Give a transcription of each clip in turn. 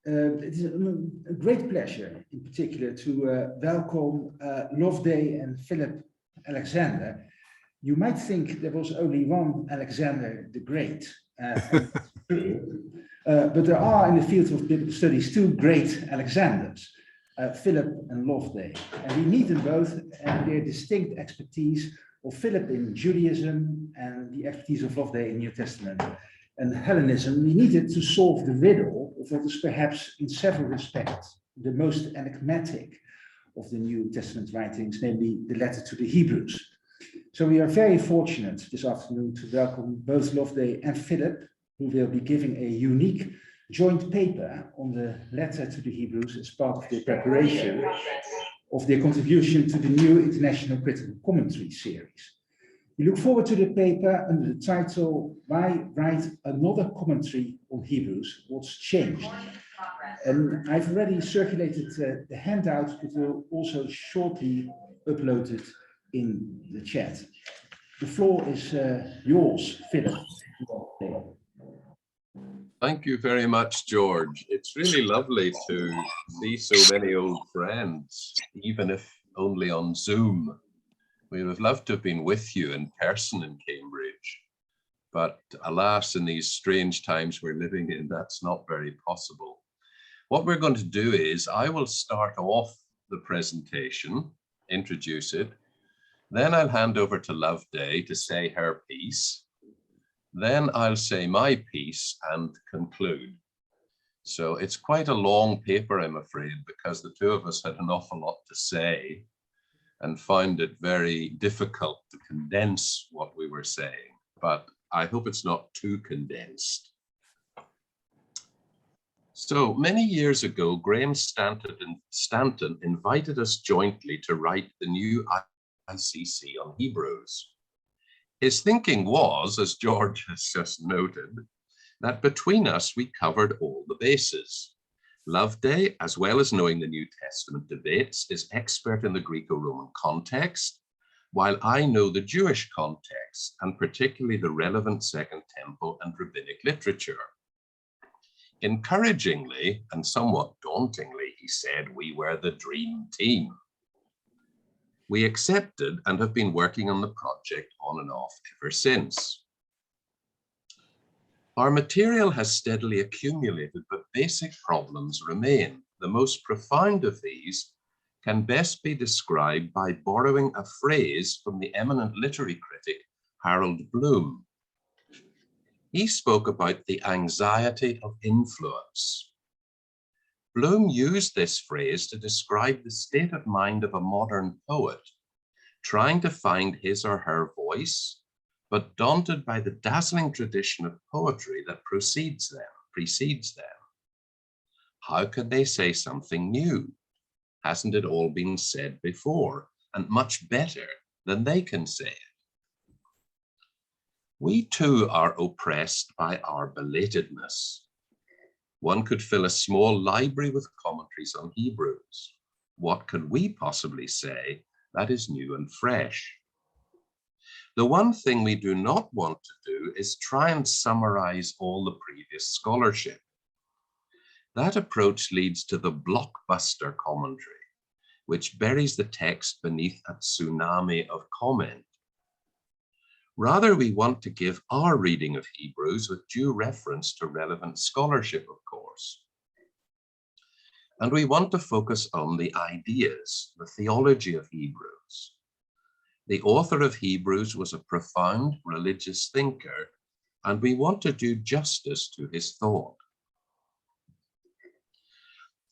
It is a great pleasure, in particular, to welcome Loveday and Philip Alexander. You might think there was only one Alexander the Great, but there are in the field of biblical studies two great Alexanders, Philip and Loveday. And we need them both and their distinct expertise of Philip in Judaism and the expertise of Loveday in New Testament and Hellenism. We needed to solve the riddle of what is perhaps in several respects the most enigmatic of the New Testament writings, namely the letter to the Hebrews. So we are very fortunate this afternoon to welcome both Loveday and Philip, who will be giving a unique joint paper on the letter to the Hebrews as part of the preparation of their contribution to the new International Critical Commentary series. We look forward to the paper under the title, Why Write Another Commentary on Hebrews? What's Changed? And I've already circulated the handout, but will also shortly upload it in the chat. The floor is yours, Philip. Thank you very much, George. It's really lovely to see so many old friends, even if only on Zoom. We would have loved to have been with you in person in Cambridge, but alas, in these strange times we're living in, that's not very possible. What we're going to do is I will start off the presentation, introduce it, then I'll hand over to Loveday to say her piece, then I'll say my piece and conclude. So it's quite a long paper, I'm afraid, because the two of us had an awful lot to say and found it very difficult to condense what we were saying, but I hope it's not too condensed. So many years ago, Graham Stanton invited us jointly to write the new ICC on Hebrews. His thinking was, as George has just noted, that between us we covered all the bases. Loveday, as well as knowing the New Testament debates, is expert in the Greco-Roman context, while I know the Jewish context, and particularly the relevant Second Temple and rabbinic literature. Encouragingly, and somewhat dauntingly, he said we were the dream team. We accepted and have been working on the project on and off ever since. Our material has steadily accumulated, but basic problems remain. The most profound of these can best be described by borrowing a phrase from the eminent literary critic Harold Bloom. He spoke about the anxiety of influence. Bloom used this phrase to describe the state of mind of a modern poet, trying to find his or her voice, but daunted by the dazzling tradition of poetry that precedes them. How could they say something new? Hasn't it all been said before, and much better than they can say it? We too are oppressed by our belatedness. One could fill a small library with commentaries on Hebrews. What could we possibly say that is new and fresh? The one thing we do not want to do is try and summarize all the previous scholarship. That approach leads to the blockbuster commentary, which buries the text beneath a tsunami of comment. Rather, we want to give our reading of Hebrews with due reference to relevant scholarship, of course. And we want to focus on the ideas, the theology of Hebrews. The author of Hebrews was a profound religious thinker, and we want to do justice to his thought.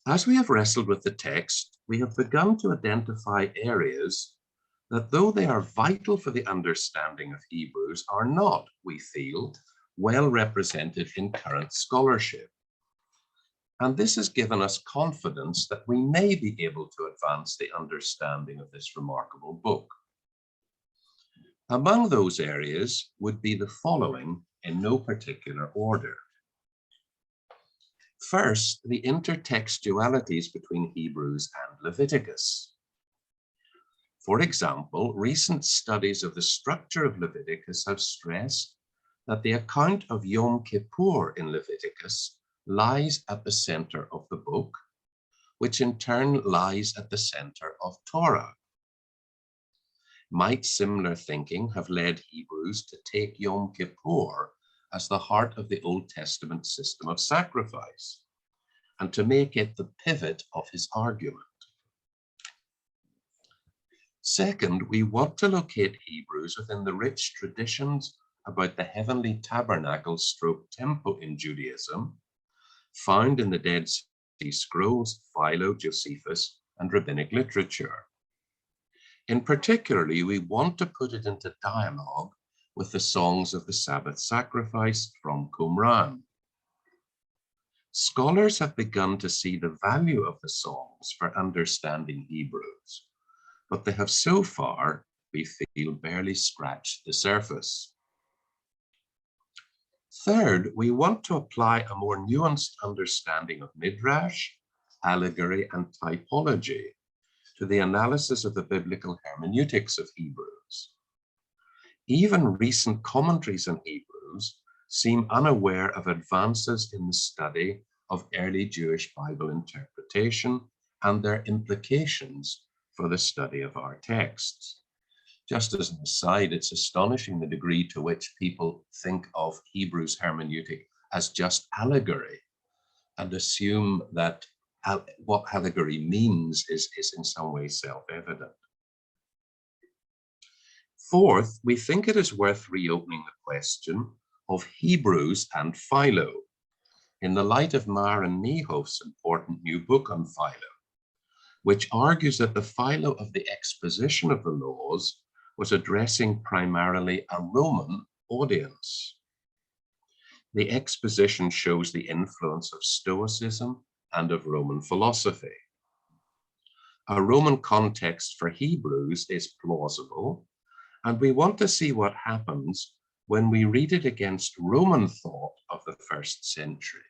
As we have wrestled with the text, we have begun to identify areas that, though they are vital for the understanding of Hebrews, are not, we feel, well represented in current scholarship. And this has given us confidence that we may be able to advance the understanding of this remarkable book. Among those areas would be the following in no particular order. First, the intertextualities between Hebrews and Leviticus. For example, recent studies of the structure of Leviticus have stressed that the account of Yom Kippur in Leviticus lies at the center of the book, which in turn lies at the center of Torah. Might similar thinking have led Hebrews to take Yom Kippur as the heart of the Old Testament system of sacrifice, and to make it the pivot of his argument? Second, we want to locate Hebrews within the rich traditions about the heavenly tabernacle stroke temple in Judaism, found in the Dead Sea Scrolls, Philo, Josephus, and rabbinic literature. In particularly, we want to put it into dialogue with the songs of the Sabbath sacrifice from Qumran. Scholars have begun to see the value of the songs for understanding Hebrews, but they have so far, we feel, barely scratched the surface. Third, we want to apply a more nuanced understanding of midrash, allegory, and typology to the analysis of the biblical hermeneutics of Hebrews. Even recent commentaries on Hebrews seem unaware of advances in the study of early Jewish Bible interpretation and their implications for the study of our texts. Just as an aside, it's astonishing the degree to which people think of Hebrews hermeneutic as just allegory and assume that what allegory means is in some way self-evident. Fourth, we think it is worth reopening the question of Hebrews and Philo in the light of Maren Niehoff's important new book on Philo, which argues that the Philo of the exposition of the laws was addressing primarily a Roman audience. The exposition shows the influence of Stoicism and of Roman philosophy. A Roman context for Hebrews is plausible, and we want to see what happens when we read it against Roman thought of the first century,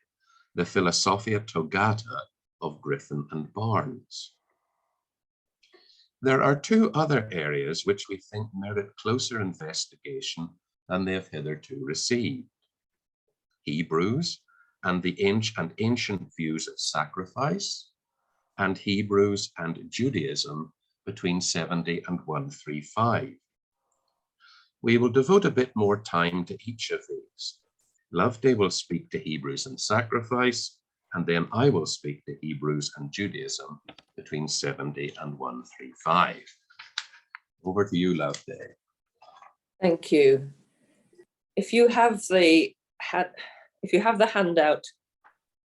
the Philosophia Togata of Griffin and Barnes. There are two other areas which we think merit closer investigation than they have hitherto received: Hebrews and the ancient views of sacrifice, and Hebrews and Judaism between 70 and 135. We will devote a bit more time to each of these. Loveday will speak to Hebrews and sacrifice, and then I will speak to Hebrews and Judaism between 70 and 135. Over to you, Loveday. Thank you. If you have the handout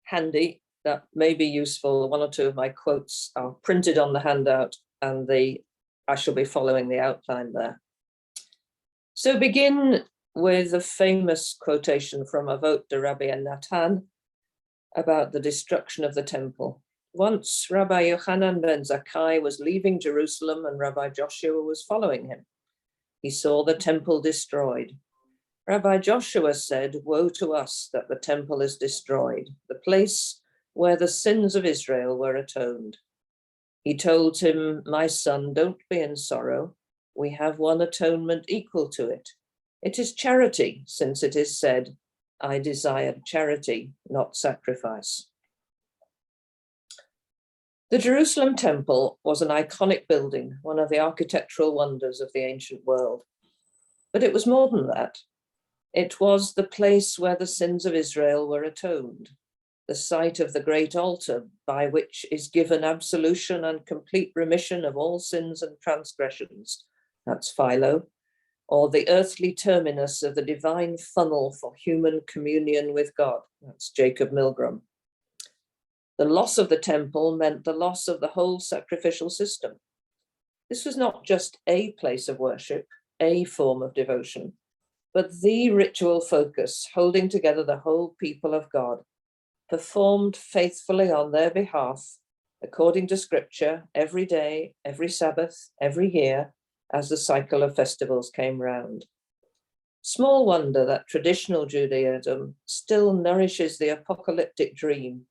handy, that may be useful. One or two of my quotes are printed on the handout, and I shall be following the outline there. So begin with a famous quotation from Avot de Rabbi Natan about the destruction of the temple. Once Rabbi Yochanan ben Zakkai was leaving Jerusalem and Rabbi Joshua was following him. He saw the temple destroyed. Rabbi Joshua said, "Woe to us that the temple is destroyed, the place where the sins of Israel were atoned." He told him, "My son, don't be in sorrow. We have one atonement equal to it. It is charity, since it is said, 'I desired charity, not sacrifice.'" The Jerusalem temple was an iconic building, one of the architectural wonders of the ancient world. But it was more than that. It was the place where the sins of Israel were atoned, the site of the great altar by which is given absolution and complete remission of all sins and transgressions. That's Philo. Or the earthly terminus of the divine funnel for human communion with God. That's Jacob Milgram. The loss of the temple meant the loss of the whole sacrificial system. This was not just a place of worship, a form of devotion, but the ritual focus holding together the whole people of God, performed faithfully on their behalf, according to Scripture, every day, every Sabbath, every year, as the cycle of festivals came round. Small wonder that traditional Judaism still nourishes the apocalyptic dream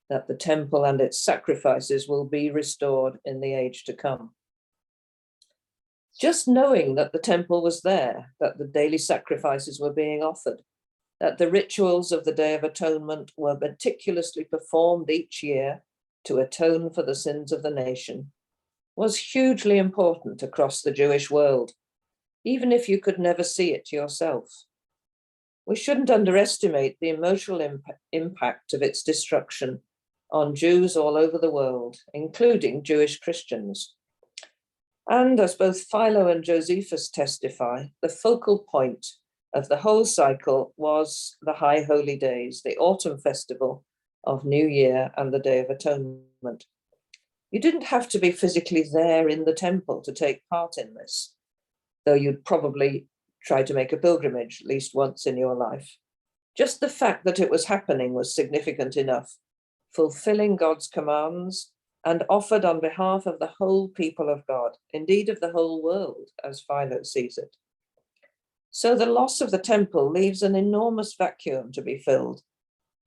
that the temple and its sacrifices will be restored in the age to come. Just knowing that the temple was there, that the daily sacrifices were being offered, that the rituals of the Day of Atonement were meticulously performed each year to atone for the sins of the nation, was hugely important across the Jewish world, even if you could never see it yourself. We shouldn't underestimate the emotional impact of its destruction on Jews all over the world, including Jewish Christians. And as both Philo and Josephus testify, the focal point of the whole cycle was the High Holy Days, the autumn festival of New Year and the Day of Atonement. You didn't have to be physically there in the temple to take part in this, though you'd probably try to make a pilgrimage at least once in your life. Just the fact that it was happening was significant enough, fulfilling God's commands and offered on behalf of the whole people of God, indeed of the whole world, as Philo sees it. So the loss of the temple leaves an enormous vacuum to be filled,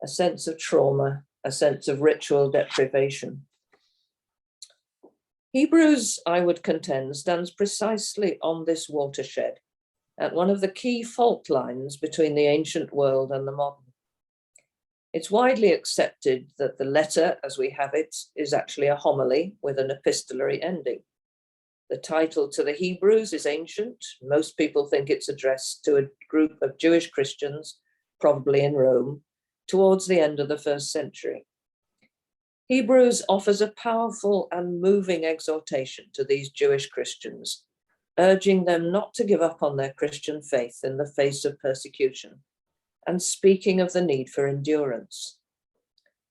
a sense of trauma, a sense of ritual deprivation. Hebrews, I would contend, stands precisely on this watershed, at one of the key fault lines between the ancient world and the modern. It's widely accepted that the letter, as we have it, is actually a homily with an epistolary ending. The title to the Hebrews is ancient. Most people think it's addressed to a group of Jewish Christians, probably in Rome, towards the end of the first century. Hebrews offers a powerful and moving exhortation to these Jewish Christians, urging them not to give up on their Christian faith in the face of persecution, and speaking of the need for endurance.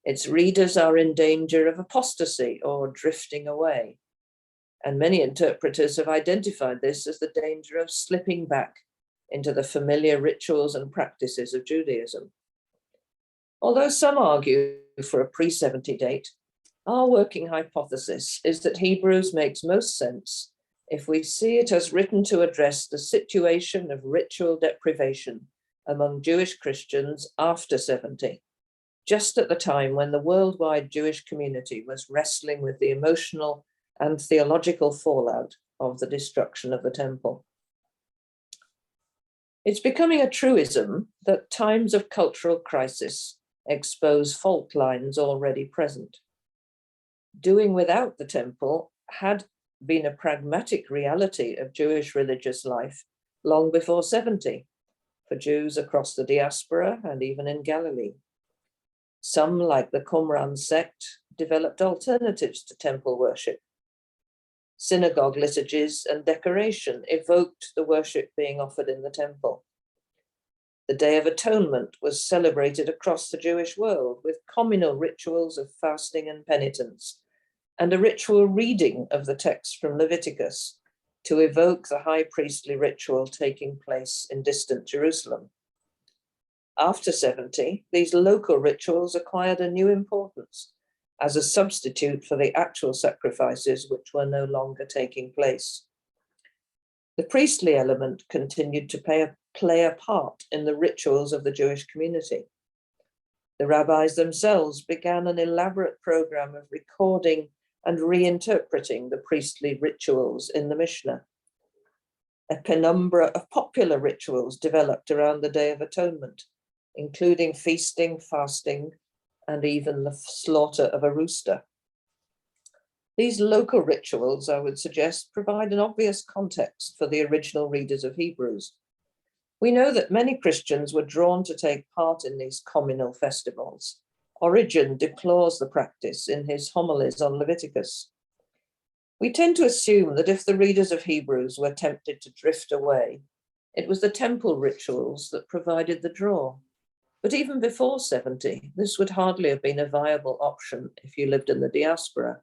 Its readers are in danger of apostasy or drifting away, and many interpreters have identified this as the danger of slipping back into the familiar rituals and practices of Judaism. Although some argue for a pre-70 date, our working hypothesis is that Hebrews makes most sense if we see it as written to address the situation of ritual deprivation among Jewish Christians after 70, just at the time when the worldwide Jewish community was wrestling with the emotional and theological fallout of the destruction of the temple. It's becoming a truism that times of cultural crisis expose fault lines already present. Doing without the temple had been a pragmatic reality of Jewish religious life long before 70, for Jews across the diaspora and even in Galilee. Some, like the Qumran sect, developed alternatives to temple worship. Synagogue liturgies and decoration evoked the worship being offered in the temple. The Day of Atonement was celebrated across the Jewish world with communal rituals of fasting and penitence, and a ritual reading of the text from Leviticus to evoke the high priestly ritual taking place in distant Jerusalem. After 70, these local rituals acquired a new importance as a substitute for the actual sacrifices which were no longer taking place. The priestly element continued to play a part in the rituals of the Jewish community. The rabbis themselves began an elaborate program of recording and reinterpreting the priestly rituals in the Mishnah. A penumbra of popular rituals developed around the Day of Atonement, including feasting, fasting, and even the slaughter of a rooster. These local rituals, I would suggest, provide an obvious context for the original readers of Hebrews. We know that many Christians were drawn to take part in these communal festivals. Origen deplores the practice in his homilies on Leviticus. We tend to assume that if the readers of Hebrews were tempted to drift away, it was the temple rituals that provided the draw. But even before 70, this would hardly have been a viable option if you lived in the diaspora.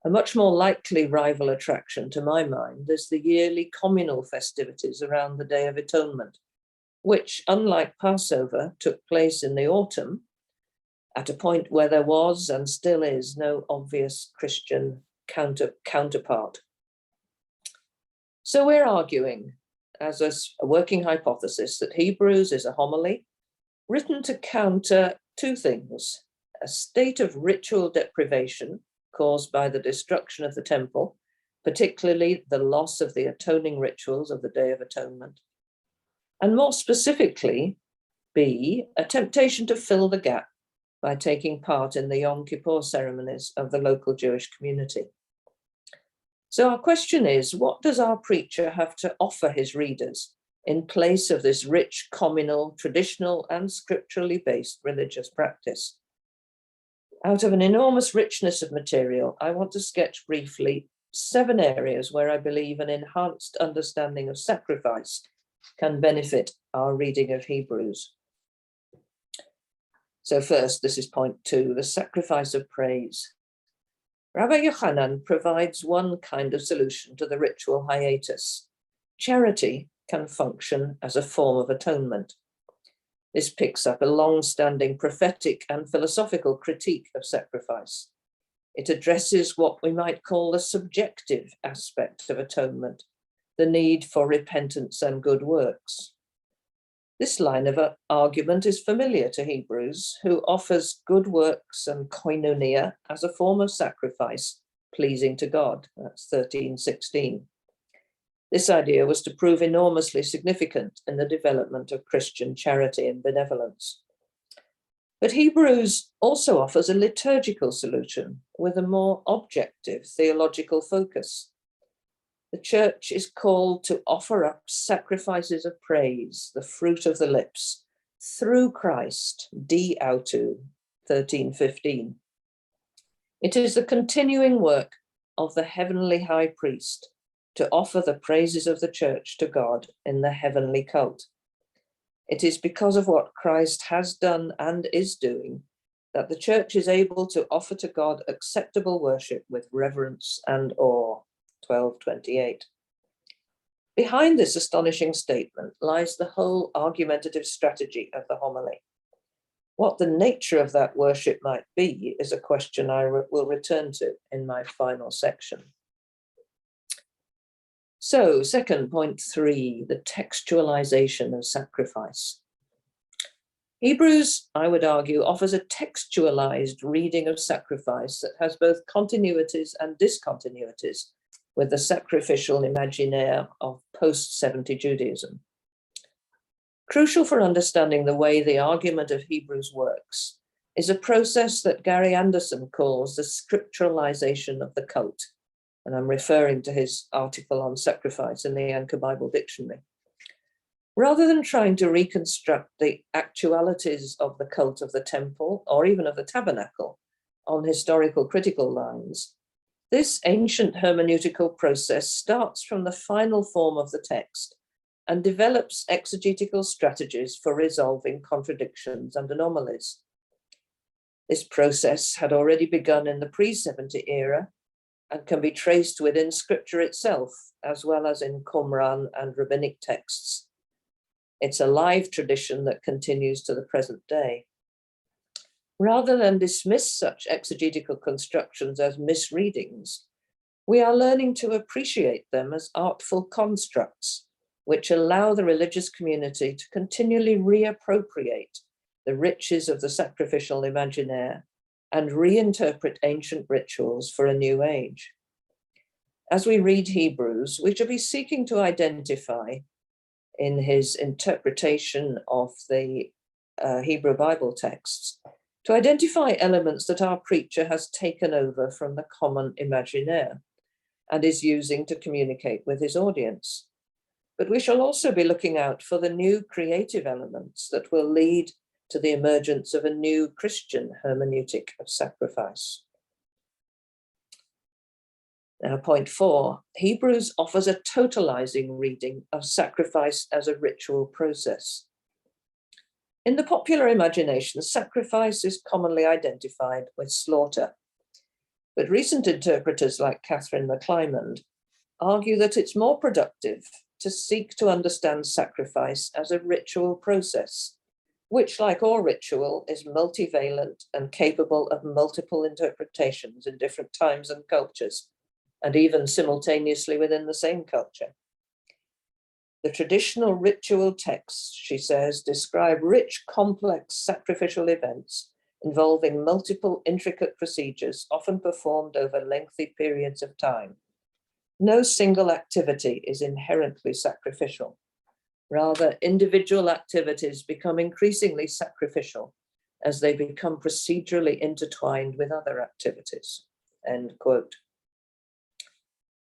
A much more likely rival attraction, to my mind, is the yearly communal festivities around the Day of Atonement, which, unlike Passover, took place in the autumn, at a point where there was and still is no obvious Christian counterpart. So we're arguing, as a working hypothesis, that Hebrews is a homily written to counter two things: a state of ritual deprivation caused by the destruction of the temple, particularly the loss of the atoning rituals of the Day of Atonement, and more specifically, B, a temptation to fill the gap by taking part in the Yom Kippur ceremonies of the local Jewish community. So our question is, what does our preacher have to offer his readers in place of this rich, communal, traditional, and scripturally based religious practice? Out of an enormous richness of material, I want to sketch briefly 7 areas where I believe an enhanced understanding of sacrifice can benefit our reading of Hebrews. So first, this is point 2, the sacrifice of praise. Rabbi Yochanan provides one kind of solution to the ritual hiatus. Charity can function as a form of atonement. This picks up a long-standing prophetic and philosophical critique of sacrifice. It addresses what we might call the subjective aspect of atonement, the need for repentance and good works. This line of argument is familiar to Hebrews, who offers good works and koinonia as a form of sacrifice pleasing to God. That's 13:16. This idea was to prove enormously significant in the development of Christian charity and benevolence. But Hebrews also offers a liturgical solution with a more objective theological focus. The church is called to offer up sacrifices of praise, the fruit of the lips, through Christ, di autou, 13:15. It is the continuing work of the heavenly high priest to offer the praises of the church to God in the heavenly cult. It is because of what Christ has done and is doing that the church is able to offer to God acceptable worship with reverence and awe. 12:28. Behind this astonishing statement lies the whole argumentative strategy of the homily. What the nature of that worship might be is a question I will return to in my final section. So, second, point 3, the textualization of sacrifice. Hebrews, I would argue, offers a textualized reading of sacrifice that has both continuities and discontinuities with the sacrificial imaginaire of post-70 Judaism. Crucial for understanding the way the argument of Hebrews works is a process that Gary Anderson calls the scripturalization of the cult, and I'm referring to his article on sacrifice in the Anchor Bible Dictionary. Rather than trying to reconstruct the actualities of the cult of the temple, or even of the tabernacle, on historical critical lines, this ancient hermeneutical process starts from the final form of the text and develops exegetical strategies for resolving contradictions and anomalies. This process had already begun in the pre-70 era and can be traced within scripture itself, as well as in Qumran and rabbinic texts. It's a live tradition that continues to the present day. Rather than dismiss such exegetical constructions as misreadings, we are learning to appreciate them as artful constructs, which allow the religious community to continually reappropriate the riches of the sacrificial imaginaire and reinterpret ancient rituals for a new age. As we read Hebrews, we shall be seeking to identify, in his interpretation of the Hebrew Bible texts, to identify elements that our preacher has taken over from the common imaginaire and is using to communicate with his audience. But we shall also be looking out for the new creative elements that will lead to the emergence of a new Christian hermeneutic of sacrifice. Now, point 4, Hebrews offers a totalizing reading of sacrifice as a ritual process. In the popular imagination, sacrifice is commonly identified with slaughter. But recent interpreters like Catherine MacClymond argue that it's more productive to seek to understand sacrifice as a ritual process, which, like all ritual, is multivalent and capable of multiple interpretations in different times and cultures, and even simultaneously within the same culture. The traditional ritual texts, she says, describe rich, complex sacrificial events involving multiple intricate procedures, often performed over lengthy periods of time. No single activity is inherently sacrificial. Rather, individual activities become increasingly sacrificial as they become procedurally intertwined with other activities. End quote.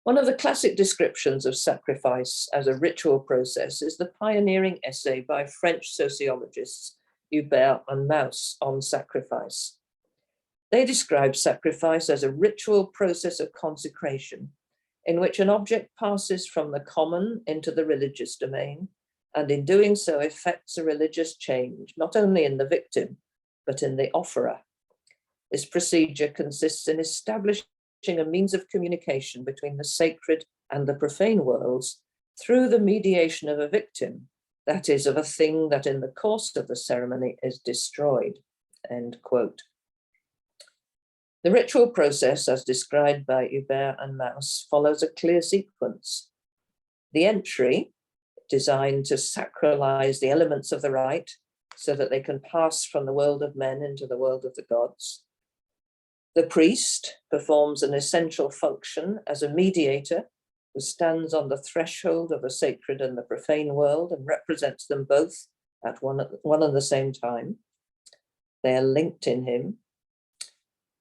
One of the classic descriptions of sacrifice as a ritual process is the pioneering essay by French sociologists Hubert and Mauss on sacrifice. They describe sacrifice as a ritual process of consecration in which an object passes from the common into the religious domain, and in doing so effects a religious change, not only in the victim, but in the offerer. This procedure consists in establishing a means of communication between the sacred and the profane worlds through the mediation of a victim, that is, of a thing that in the course of the ceremony is destroyed. End quote. The ritual process, as described by Hubert and Mauss, follows a clear sequence. The entry, designed to sacralize the elements of the rite so that they can pass from the world of men into the world of the gods. The priest performs an essential function as a mediator who stands on the threshold of the sacred and the profane world and represents them both at one and the same time. They are linked in him.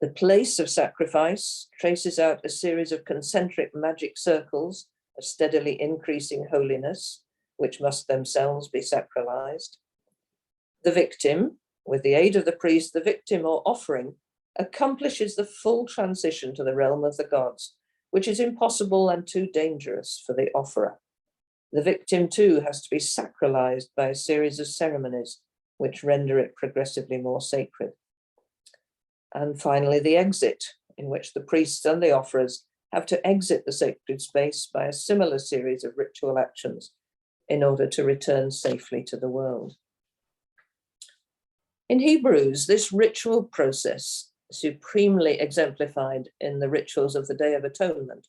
The place of sacrifice traces out a series of concentric magic circles of steadily increasing holiness, which must themselves be sacralized. The victim, with the aid of the priest, the victim or offering, accomplishes the full transition to the realm of the gods, which is impossible and too dangerous for the offerer. The victim too has to be sacralized by a series of ceremonies, which render it progressively more sacred. And finally, the exit, in which the priests and the offerers have to exit the sacred space by a similar series of ritual actions in order to return safely to the world. In Hebrews, this ritual process, supremely exemplified in the rituals of the Day of Atonement,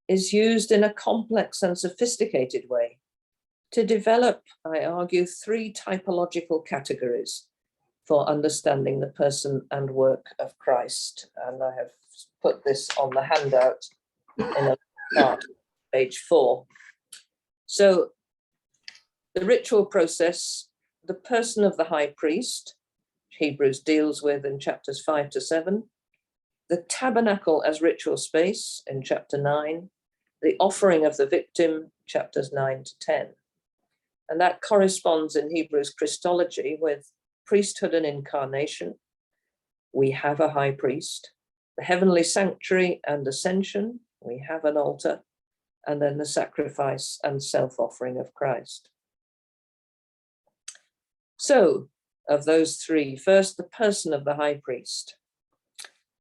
is used in a complex and sophisticated way to develop, I argue, three typological categories for understanding the person and work of Christ. And I have put this on the handout in a part, page 4. So the ritual process, the person of the high priest, Hebrews deals with in chapters 5 to 7, the tabernacle as ritual space in chapter 9, the offering of the victim, chapters 9 to 10. And that corresponds in Hebrews Christology with priesthood and incarnation. We have a high priest, the heavenly sanctuary and ascension, we have an altar, and then the sacrifice and self-offering of Christ. So, of those three, first, the person of the high priest.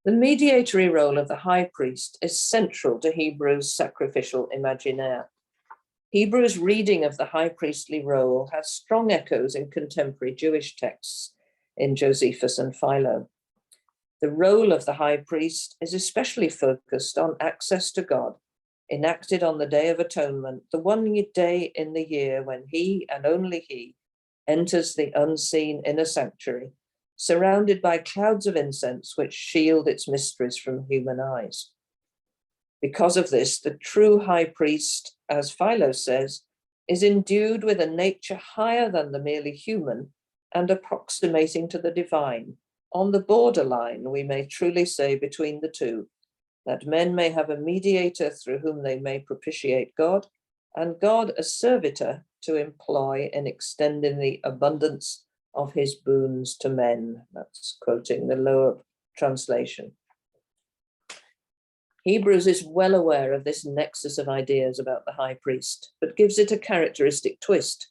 The mediatory role of the high priest is central to Hebrews' sacrificial imaginaire. Hebrews' reading of the high priestly role has strong echoes in contemporary Jewish texts in Josephus and Philo. The role of the high priest is especially focused on access to God, enacted on the Day of Atonement, the one day in the year when he and only he enters the unseen inner sanctuary, surrounded by clouds of incense which shield its mysteries from human eyes. Because of this, the true high priest, as Philo says, is endued with a nature higher than the merely human and approximating to the divine, on the borderline, we may truly say, between the two, that men may have a mediator through whom they may propitiate God, and God a servitor to employ in extending the abundance of his boons to men. That's quoting the lower translation. Hebrews is well aware of this nexus of ideas about the high priest, but gives it a characteristic twist.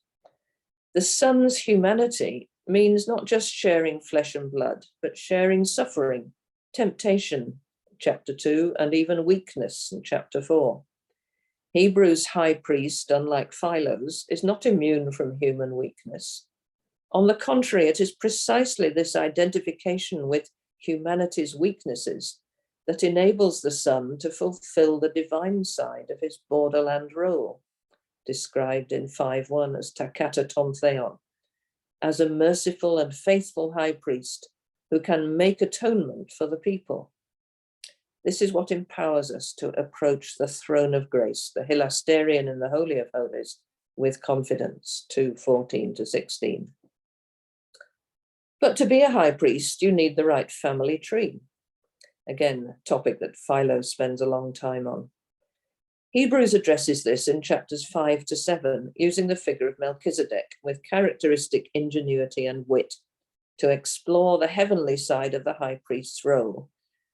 The Son's humanity means not just sharing flesh and blood, but sharing suffering, temptation, chapter 2, and even weakness in chapter 4. Hebrews' high priest, unlike Philo's, is not immune from human weakness. On the contrary, it is precisely this identification with humanity's weaknesses that enables the Son to fulfill the divine side of his borderland role, described in 5:1 as takata ton theon, as a merciful and faithful high priest who can make atonement for the people. This is what empowers us to approach the throne of grace, the hilasterion in the Holy of Holies, with confidence, 2:14-16. But to be a high priest, you need the right family tree. Again, a topic that Philo spends a long time on. Hebrews addresses this in chapters 5-7, using the figure of Melchizedek with characteristic ingenuity and wit to explore the heavenly side of the high priest's role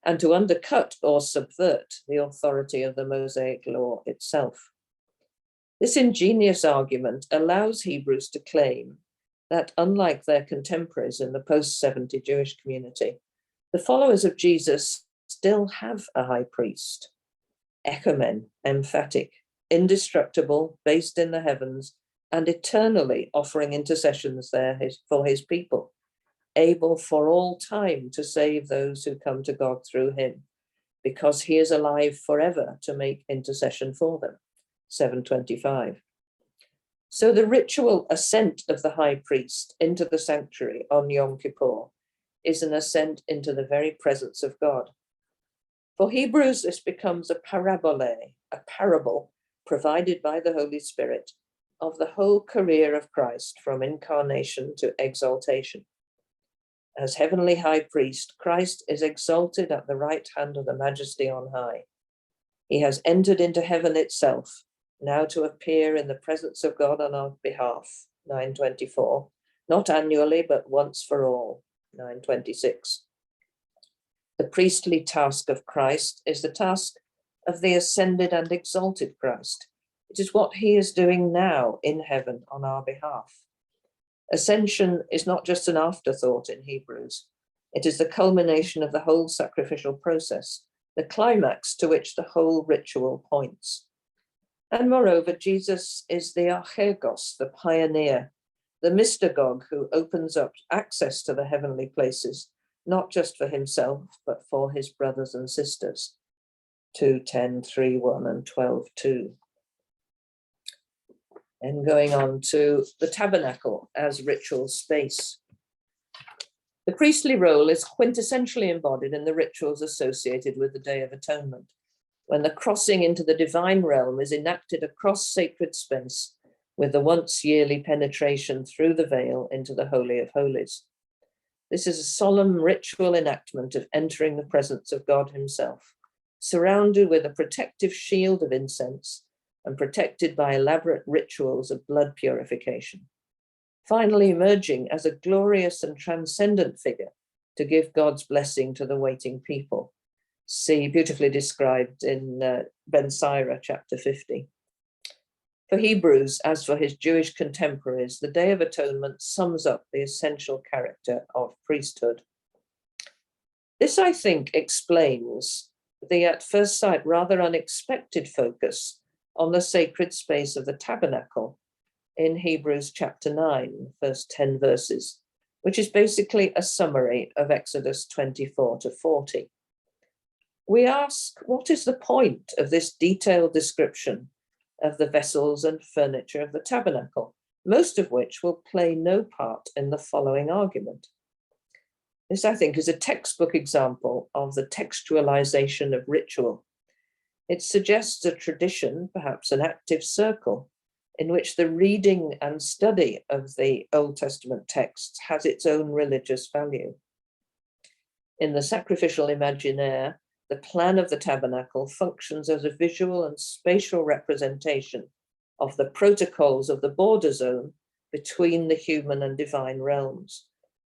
and to undercut or subvert the authority of the Mosaic law itself. This ingenious argument allows Hebrews to claim that, unlike their contemporaries in the post-70 Jewish community, the followers of Jesus still have a high priest, echomen, emphatic, indestructible, based in the heavens, and eternally offering intercessions there for his people, able for all time to save those who come to God through him, because he is alive forever to make intercession for them, 7:25. So the ritual ascent of the high priest into the sanctuary on Yom Kippur is an ascent into the very presence of God. For Hebrews, this becomes a parabole, a parable provided by the Holy Spirit of the whole career of Christ from incarnation to exaltation. As heavenly high priest, Christ is exalted at the right hand of the Majesty on high. He has entered into heaven itself, now to appear in the presence of God on our behalf, 9:24, not annually, but once for all, 9:26. The priestly task of Christ is the task of the ascended and exalted Christ. It is what he is doing now in heaven on our behalf. Ascension is not just an afterthought in Hebrews. It is the culmination of the whole sacrificial process, the climax to which the whole ritual points. And moreover, Jesus is the archegos, the pioneer, the mystagogue who opens up access to the heavenly places, not just for himself, but for his brothers and sisters, 2:10, 3:1 and 12:2. And going on to the tabernacle as ritual space. The priestly role is quintessentially embodied in the rituals associated with the Day of Atonement, when the crossing into the divine realm is enacted across sacred space with the once yearly penetration through the veil into the Holy of Holies. This is a solemn ritual enactment of entering the presence of God himself, surrounded with a protective shield of incense and protected by elaborate rituals of blood purification, finally emerging as a glorious and transcendent figure to give God's blessing to the waiting people. See, beautifully described in Ben Sira, chapter 50. For Hebrews, as for his Jewish contemporaries, the Day of Atonement sums up the essential character of priesthood. This, I think, explains the, at first sight, rather unexpected focus on the sacred space of the tabernacle in Hebrews chapter 9, first 10 verses, which is basically a summary of Exodus 24-40. We ask, what is the point of this detailed description of the vessels and furniture of the tabernacle, most of which will play no part in the following argument? This, I think, is a textbook example of the textualization of ritual. It suggests a tradition, perhaps an active circle, in which the reading and study of the Old Testament texts has its own religious value. In the sacrificial imaginaire, the plan of the tabernacle functions as a visual and spatial representation of the protocols of the border zone between the human and divine realms,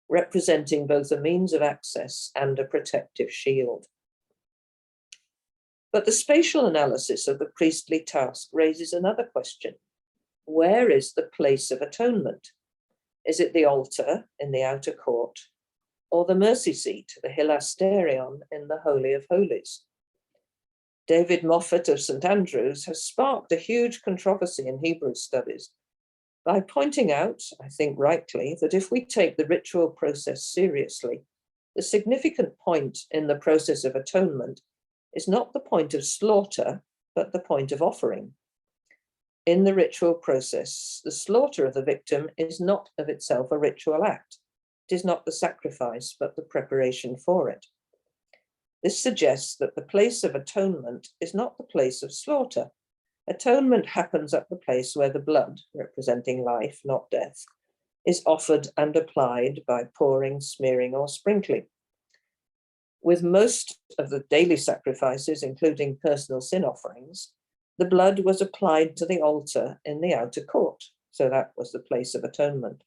representing both a means of access and a protective shield. But the spatial analysis of the priestly task raises another question. Where is the place of atonement? Is it the altar in the outer court, or the mercy seat, the hilasterion, in the Holy of Holies? David Moffat of St. Andrews has sparked a huge controversy in Hebrew studies by pointing out, I think rightly, that if we take the ritual process seriously, the significant point in the process of atonement is not the point of slaughter, but the point of offering. In the ritual process, the slaughter of the victim is not of itself a ritual act. It is not the sacrifice, but the preparation for it. This suggests that the place of atonement is not the place of slaughter, Atonement happens at the place where the blood, representing life, not death, is offered and applied by pouring, smearing, or sprinkling. With most of the daily sacrifices, including personal sin offerings, the blood was applied to the altar in the outer court, so that was the place of atonement.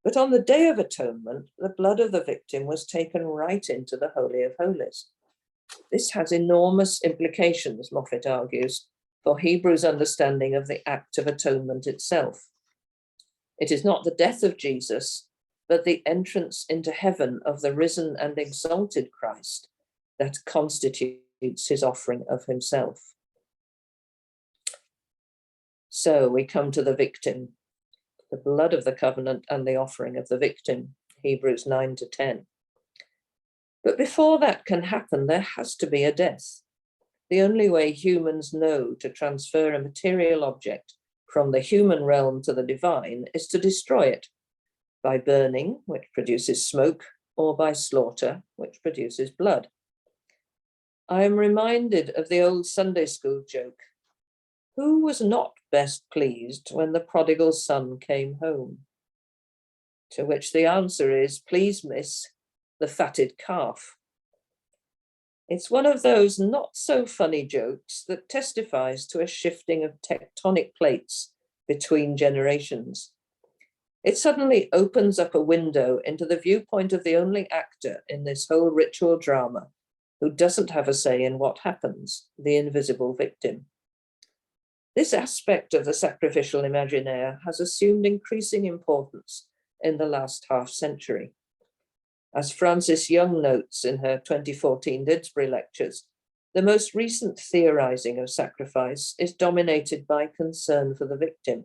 But on the Day of Atonement, the blood of the victim was taken right into the Holy of Holies. This has enormous implications, Moffat argues, for Hebrews' understanding of the act of atonement itself. It is not the death of Jesus, but the entrance into heaven of the risen and exalted Christ that constitutes his offering of himself. So we come to the victim, the blood of the covenant and the offering of the victim, Hebrews 9 to 10. But before that can happen, there has to be a death. The only way humans know to transfer a material object from the human realm to the divine is to destroy it, by burning, which produces smoke, or by slaughter, which produces blood. I am reminded of the old Sunday school joke. Who was not best pleased when the prodigal son came home? To which the answer is, please miss, the fatted calf. It's one of those not so funny jokes that testifies to a shifting of tectonic plates between generations. It suddenly opens up a window into the viewpoint of the only actor in this whole ritual drama who doesn't have a say in what happens, the invisible victim. This aspect of the sacrificial imaginaire has assumed increasing importance in the last half-century. As Frances Young notes in her 2014 Didsbury lectures, the most recent theorizing of sacrifice is dominated by concern for the victim.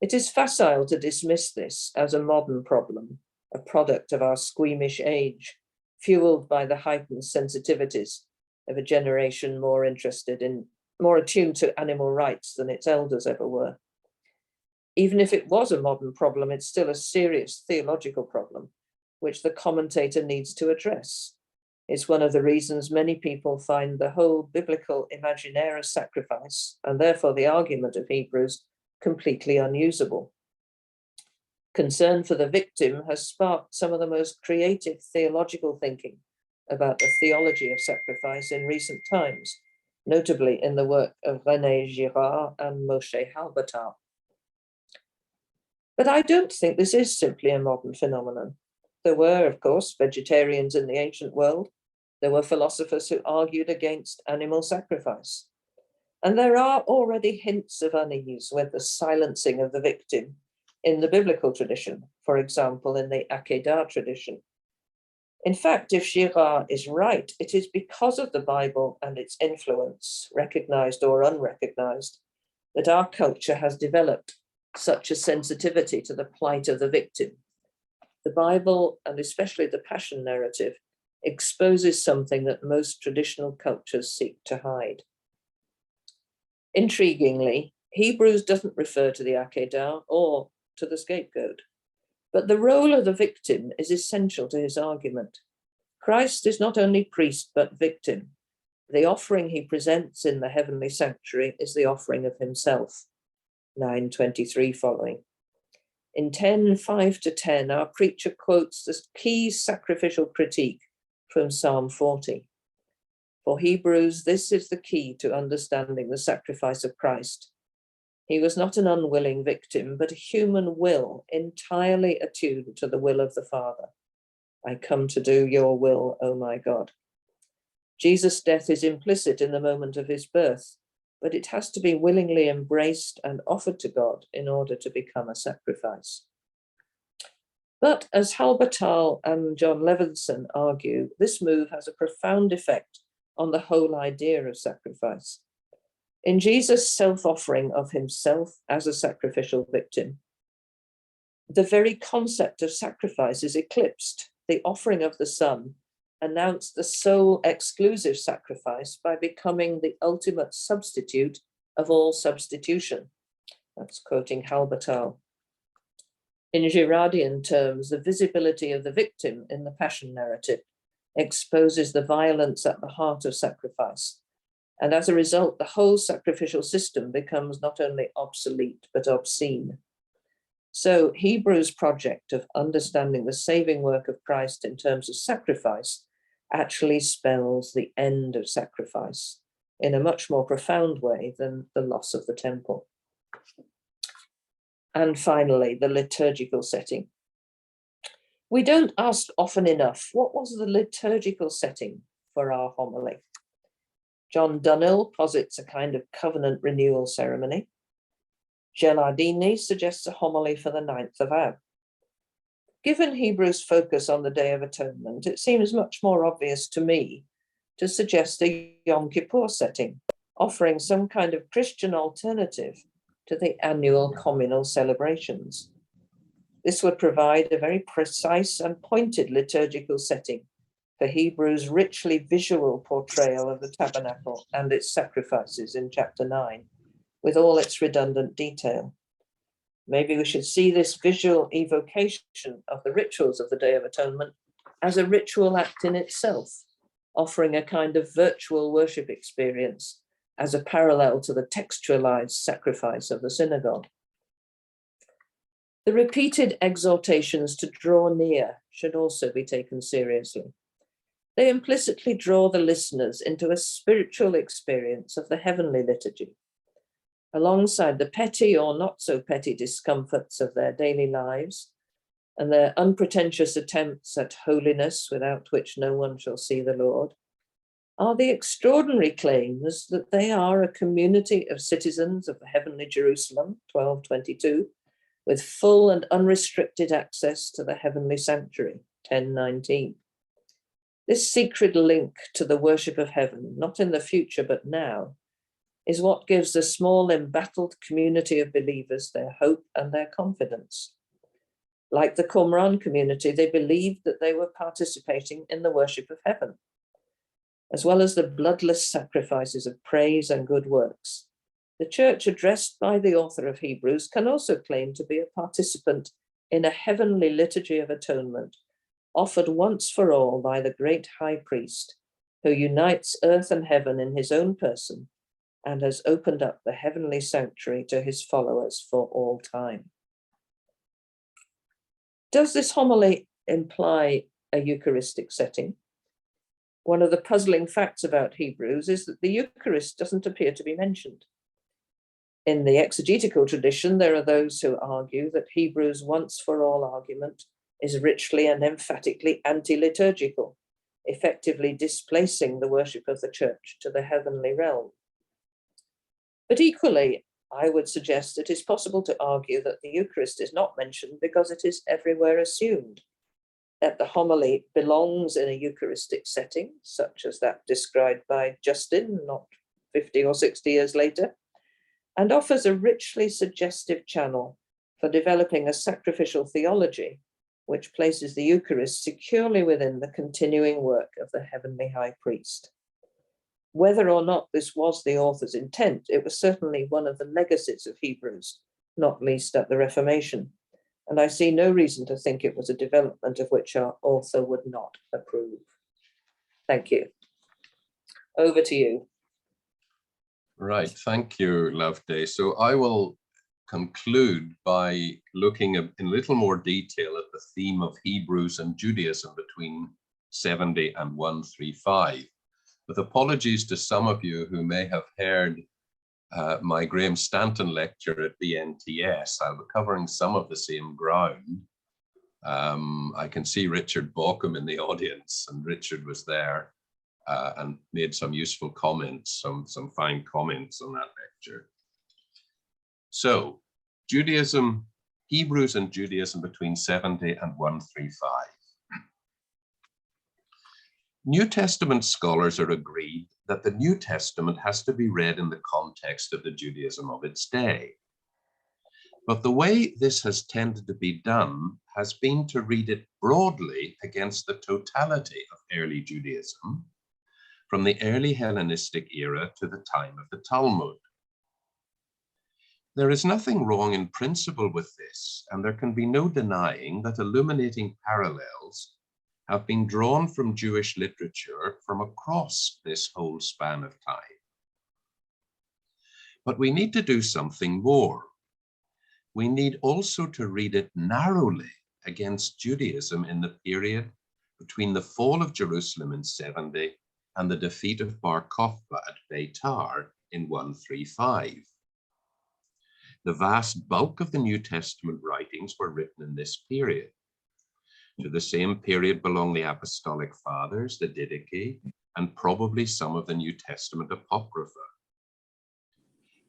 It is facile to dismiss this as a modern problem, a product of our squeamish age, fueled by the heightened sensitivities of a generation more attuned to animal rights than its elders ever were. Even if it was a modern problem, it's still a serious theological problem, which the commentator needs to address. It's one of the reasons many people find the whole biblical imaginaire of sacrifice, and therefore the argument of Hebrews, completely unusable. Concern for the victim has sparked some of the most creative theological thinking about the theology of sacrifice in recent times, notably in the work of René Girard and Moshe Halbertal. But I don't think this is simply a modern phenomenon. There were, of course, vegetarians in the ancient world. There were philosophers who argued against animal sacrifice. And there are already hints of unease with the silencing of the victim in the biblical tradition, for example, in the Akedah tradition. In fact, if Girard is right, it is because of the Bible and its influence, recognized or unrecognized, that our culture has developed such a sensitivity to the plight of the victim. The Bible, and especially the Passion narrative, exposes something that most traditional cultures seek to hide. Intriguingly, Hebrews doesn't refer to the Akedah or to the scapegoat, but the role of the victim is essential to his argument. Christ is not only priest, but victim. The offering he presents in the heavenly sanctuary is the offering of himself, 9:23 following. In 10:5-10, our preacher quotes the key sacrificial critique from Psalm 40. For Hebrews, this is the key to understanding the sacrifice of Christ. He was not an unwilling victim, but a human will entirely attuned to the will of the Father. I come to do your will, O my God. Jesus' death is implicit in the moment of his birth, but it has to be willingly embraced and offered to God in order to become a sacrifice. But as Halbertal and John Levinson argue, this move has a profound effect on the whole idea of sacrifice. In Jesus' self-offering of himself as a sacrificial victim, the very concept of sacrifice is eclipsed. The offering of the Son announced the sole exclusive sacrifice by becoming the ultimate substitute of all substitution. That's quoting Halbertal. In Girardian terms, the visibility of the victim in the Passion narrative exposes the violence at the heart of sacrifice And as a result, the whole sacrificial system becomes not only obsolete, but obscene. So Hebrews' project of understanding the saving work of Christ in terms of sacrifice actually spells the end of sacrifice in a much more profound way than the loss of the temple. And finally, the liturgical setting. We don't ask often enough, what was the liturgical setting for our homily? John Dunnell posits a kind of covenant renewal ceremony. Gelardini suggests a homily for the 9th of Ab. Given Hebrews' focus on the Day of Atonement, it seems much more obvious to me to suggest a Yom Kippur setting, offering some kind of Christian alternative to the annual communal celebrations. This would provide a very precise and pointed liturgical setting for Hebrews' richly visual portrayal of the tabernacle and its sacrifices in chapter 9, with all its redundant detail. Maybe we should see this visual evocation of the rituals of the Day of Atonement as a ritual act in itself, offering a kind of virtual worship experience as a parallel to the textualized sacrifice of the synagogue. The repeated exhortations to draw near should also be taken seriously. They implicitly draw the listeners into a spiritual experience of the heavenly liturgy, alongside the petty or not so petty discomforts of their daily lives and their unpretentious attempts at holiness without which no one shall see the Lord, are the extraordinary claims that they are a community of citizens of the heavenly Jerusalem, 1222, with full and unrestricted access to the heavenly sanctuary, 1019. This secret link to the worship of heaven, not in the future but now, is what gives the small embattled community of believers their hope and their confidence. Like the Qumran community, they believed that they were participating in the worship of heaven, as well as the bloodless sacrifices of praise and good works. The church addressed by the author of Hebrews can also claim to be a participant in a heavenly liturgy of atonement, offered once for all by the great high priest, who unites earth and heaven in his own person and has opened up the heavenly sanctuary to his followers for all time. Does this homily imply a Eucharistic setting? One of the puzzling facts about Hebrews is that the Eucharist doesn't appear to be mentioned. In the exegetical tradition, there are those who argue that Hebrews' once-for-all argument is richly and emphatically anti-liturgical, effectively displacing the worship of the church to the heavenly realm. But equally, I would suggest it is possible to argue that the Eucharist is not mentioned because it is everywhere assumed, that the homily belongs in a Eucharistic setting, such as that described by Justin, not 50 or 60 years later, and offers a richly suggestive channel for developing a sacrificial theology which places the Eucharist securely within the continuing work of the heavenly high priest. Whether or not this was the author's intent, it was certainly one of the legacies of Hebrews, not least at the Reformation, and I see no reason to think it was a development of which our author would not approve. Thank you. Over to you. Right, thank you, Loveday. So I will conclude by looking in a little more detail at the theme of Hebrews and Judaism between 70 and 135. With apologies to some of you who may have heard my Graham Stanton lecture at BNTS, I'll be covering some of the same ground. I can see Richard Bauckham in the audience, and Richard was there and made some useful comments, some fine comments on that lecture. So, Judaism, Hebrews and Judaism between 70 and 135. New Testament scholars are agreed that the New Testament has to be read in the context of the Judaism of its day. But the way this has tended to be done has been to read it broadly against the totality of early Judaism, from the early Hellenistic era to the time of the Talmud. There is nothing wrong in principle with this, and there can be no denying that illuminating parallels have been drawn from Jewish literature from across this whole span of time. But we need to do something more. We need also to read it narrowly against Judaism in the period between the fall of Jerusalem in 70 and the defeat of Bar Kokhba at Beitar in 135. The vast bulk of the New Testament writings were written in this period. To the same period belong the Apostolic Fathers, the Didache, and probably some of the New Testament Apocrypha.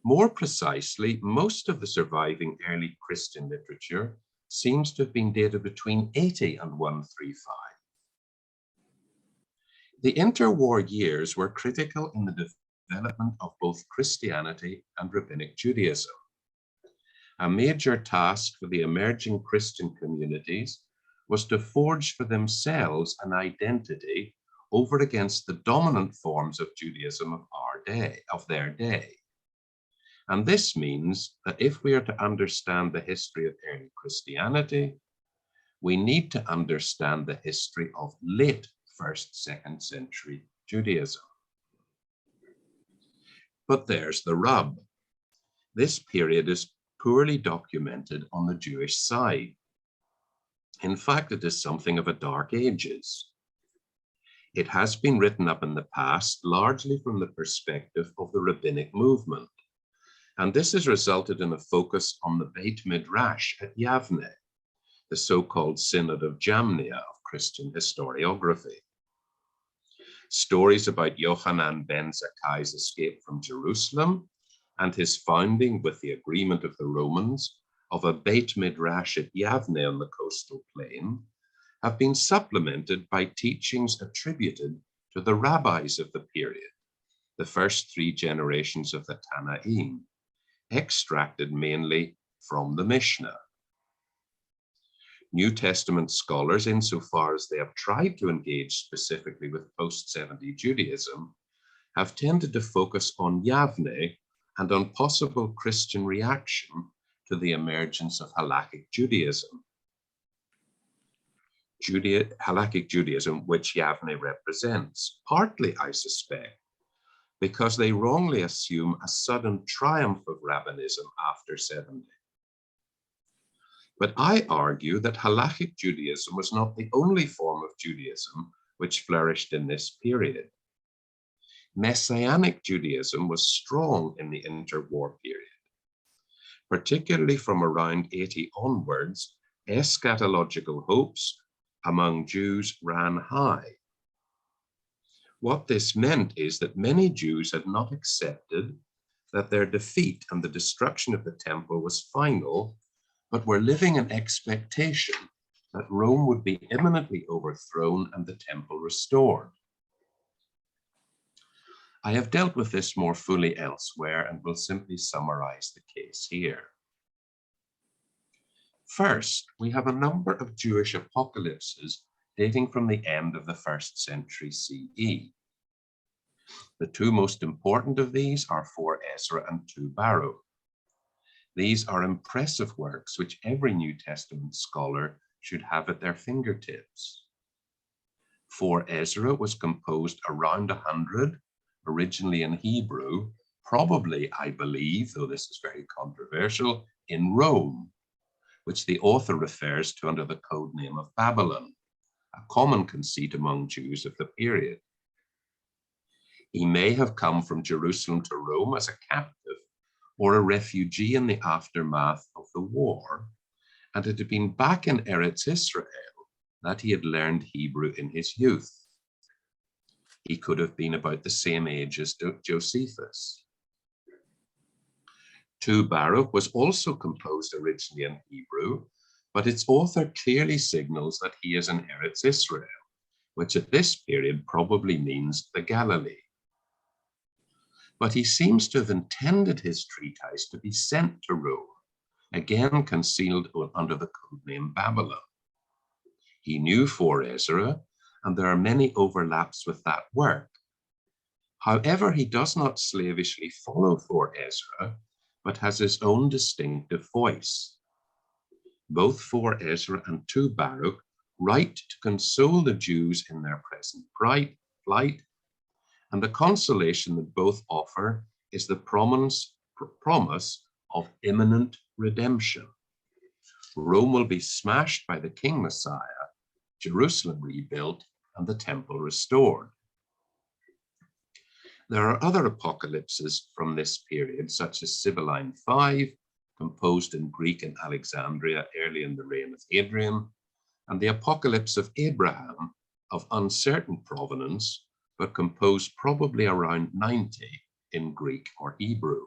More precisely, most of the surviving early Christian literature seems to have been dated between 80 and 135. The interwar years were critical in the development of both Christianity and Rabbinic Judaism. A major task for the emerging Christian communities was to forge for themselves an identity over against the dominant forms of Judaism of their day. And this means that if we are to understand the history of early Christianity, we need to understand the history of late 1st, 2nd century Judaism. But there's the rub. This period is poorly documented on the Jewish side. In fact, it is something of a dark ages. It has been written up in the past largely from the perspective of the rabbinic movement. And this has resulted in a focus on the Beit Midrash at Yavne, the so-called Synod of Jamnia of Christian historiography. Stories about Yochanan ben Zakkai's escape from Jerusalem and his founding with the agreement of the Romans of a Beit Midrash at Yavne on the coastal plain have been supplemented by teachings attributed to the rabbis of the period, the first 3 generations of the Tanaim, extracted mainly from the Mishnah. New Testament scholars, insofar as they have tried to engage specifically with post-70 Judaism, have tended to focus on Yavne and on possible Christian reaction to the emergence of Halakhic Judaism. Halakhic Judaism, which Yavne represents, partly, I suspect, because they wrongly assume a sudden triumph of rabbinism after 70. But I argue that Halakhic Judaism was not the only form of Judaism which flourished in this period. Messianic Judaism was strong in the interwar period. Particularly from around 80 onwards, eschatological hopes among Jews ran high. What this meant is that many Jews had not accepted that their defeat and the destruction of the temple was final, but were living in expectation that Rome would be imminently overthrown and the temple restored. I have dealt with this more fully elsewhere and will simply summarize the case here. First, we have a number of Jewish apocalypses dating from the end of the 1st century CE. The 2 most important of these are 4 Ezra and 2 Baruch. These are impressive works which every New Testament scholar should have at their fingertips. 4 Ezra was composed around 100, originally in Hebrew, probably, I believe, though this is very controversial, in Rome, which the author refers to under the code name of Babylon, a common conceit among Jews of the period. He may have come from Jerusalem to Rome as a captive or a refugee in the aftermath of the war, and it had been back in Eretz Israel that he had learned Hebrew in his youth. He could have been about the same age as Josephus. 2 Baruch was also composed originally in Hebrew, but its author clearly signals that he is in Eretz Israel, which at this period probably means the Galilee. But he seems to have intended his treatise to be sent to Rome, again concealed under the codename Babylon. He knew 4 Ezra, and there are many overlaps with that work. However, he does not slavishly follow 4 Ezra, but has his own distinctive voice. Both 4 Ezra and 2 Baruch write to console the Jews in their present plight, and the consolation that both offer is the promise promise of imminent redemption. Rome will be smashed by the King Messiah, Jerusalem rebuilt, and the temple restored. There are other apocalypses from this period, such as Sibylline 5, composed in Greek and Alexandria early in the reign of Hadrian, and the Apocalypse of Abraham, of uncertain provenance, but composed probably around 90 in Greek or Hebrew.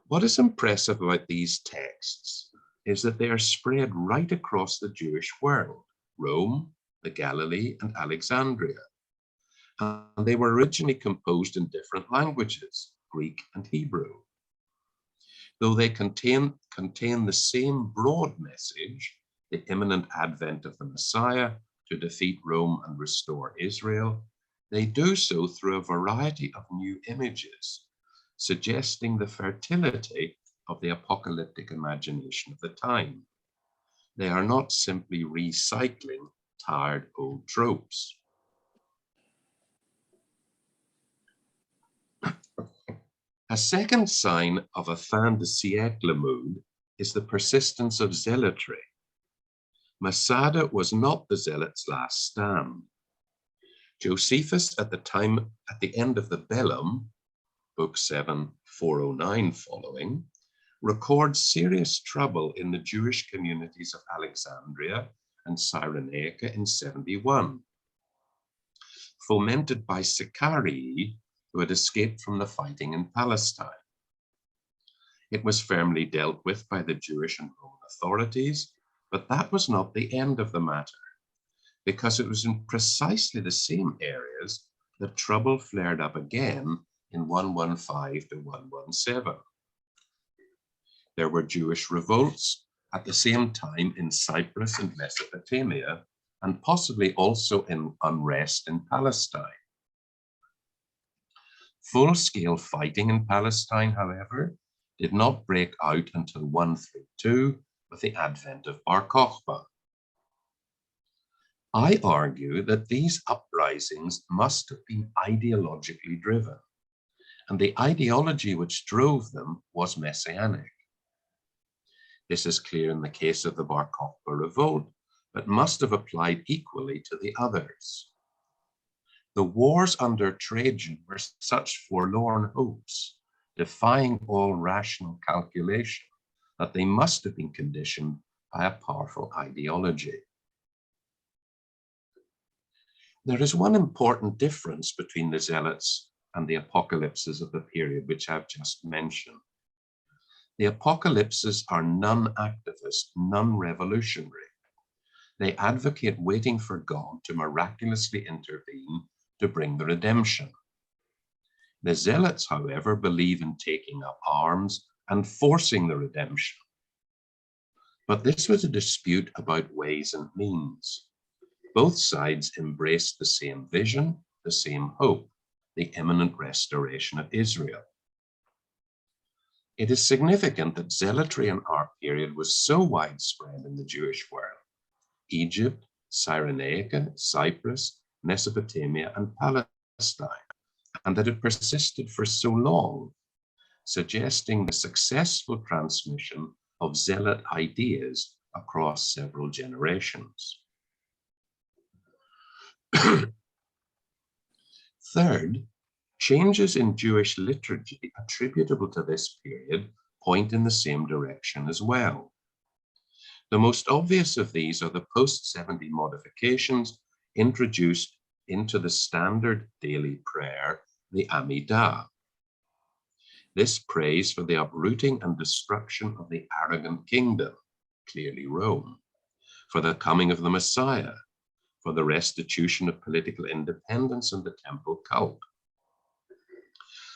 What is impressive about these texts is that they are spread right across the Jewish world, Rome, the Galilee, and Alexandria. And they were originally composed in different languages, Greek and Hebrew. Though they contain the same broad message, the imminent advent of the Messiah to defeat Rome and restore Israel, they do so through a variety of new images, suggesting the fertility of the apocalyptic imagination of the time. They are not simply recycling tired old tropes. A second sign of a fin de siècle mood is the persistence of zealotry. Masada was not the zealot's last stand. Josephus, at the end of the Bellum, Book 7, 409 following, records serious trouble in the Jewish communities of Alexandria and Cyrenaica in 71, fomented by Sicarii, who had escaped from the fighting in Palestine. It was firmly dealt with by the Jewish and Roman authorities, but that was not the end of the matter, because it was in precisely the same areas that trouble flared up again in 115 to 117. There were Jewish revolts at the same time in Cyprus and Mesopotamia, and possibly also in unrest in Palestine. Full-scale fighting in Palestine, however, did not break out until 132 with the advent of Bar Kokhba. I argue that these uprisings must have been ideologically driven, and the ideology which drove them was messianic. This is clear in the case of the Bar Kokhba revolt, but must have applied equally to the others. The wars under Trajan were such forlorn hopes, defying all rational calculation, that they must have been conditioned by a powerful ideology. There is one important difference between the Zealots and the apocalypses of the period which I've just mentioned. The apocalypses are non-activist, non-revolutionary. They advocate waiting for God to miraculously intervene to bring the redemption. The Zealots, however, believe in taking up arms and forcing the redemption. But this was a dispute about ways and means. Both sides embraced the same vision, the same hope, the imminent restoration of Israel. It is significant that zealotry in our period was so widespread in the Jewish world, Egypt, Cyrenaica, Cyprus, Mesopotamia, and Palestine, and that it persisted for so long, suggesting the successful transmission of zealot ideas across several generations. Third, changes in Jewish liturgy attributable to this period point in the same direction as well. The most obvious of these are the post-70 modifications introduced into the standard daily prayer, the Amidah. This prays for the uprooting and destruction of the arrogant kingdom, clearly Rome, for the coming of the Messiah, for the restitution of political independence and the temple cult.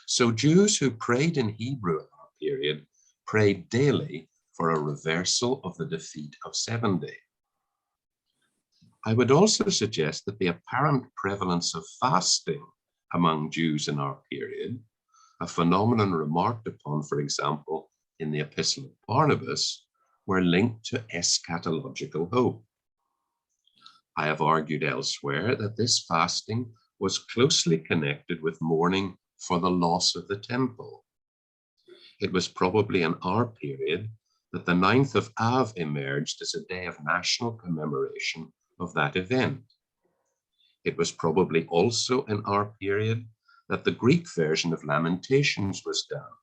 So Jews who prayed in Hebrew in our period prayed daily for a reversal of the defeat of 70. I would also suggest that the apparent prevalence of fasting among Jews in our period, a phenomenon remarked upon, for example, in the Epistle of Barnabas, were linked to eschatological hope. I have argued elsewhere that this fasting was closely connected with mourning for the loss of the temple, It was probably in our period that the 9th of Av emerged as a day of national commemoration of that event. It was probably also in our period that the Greek version of Lamentations was done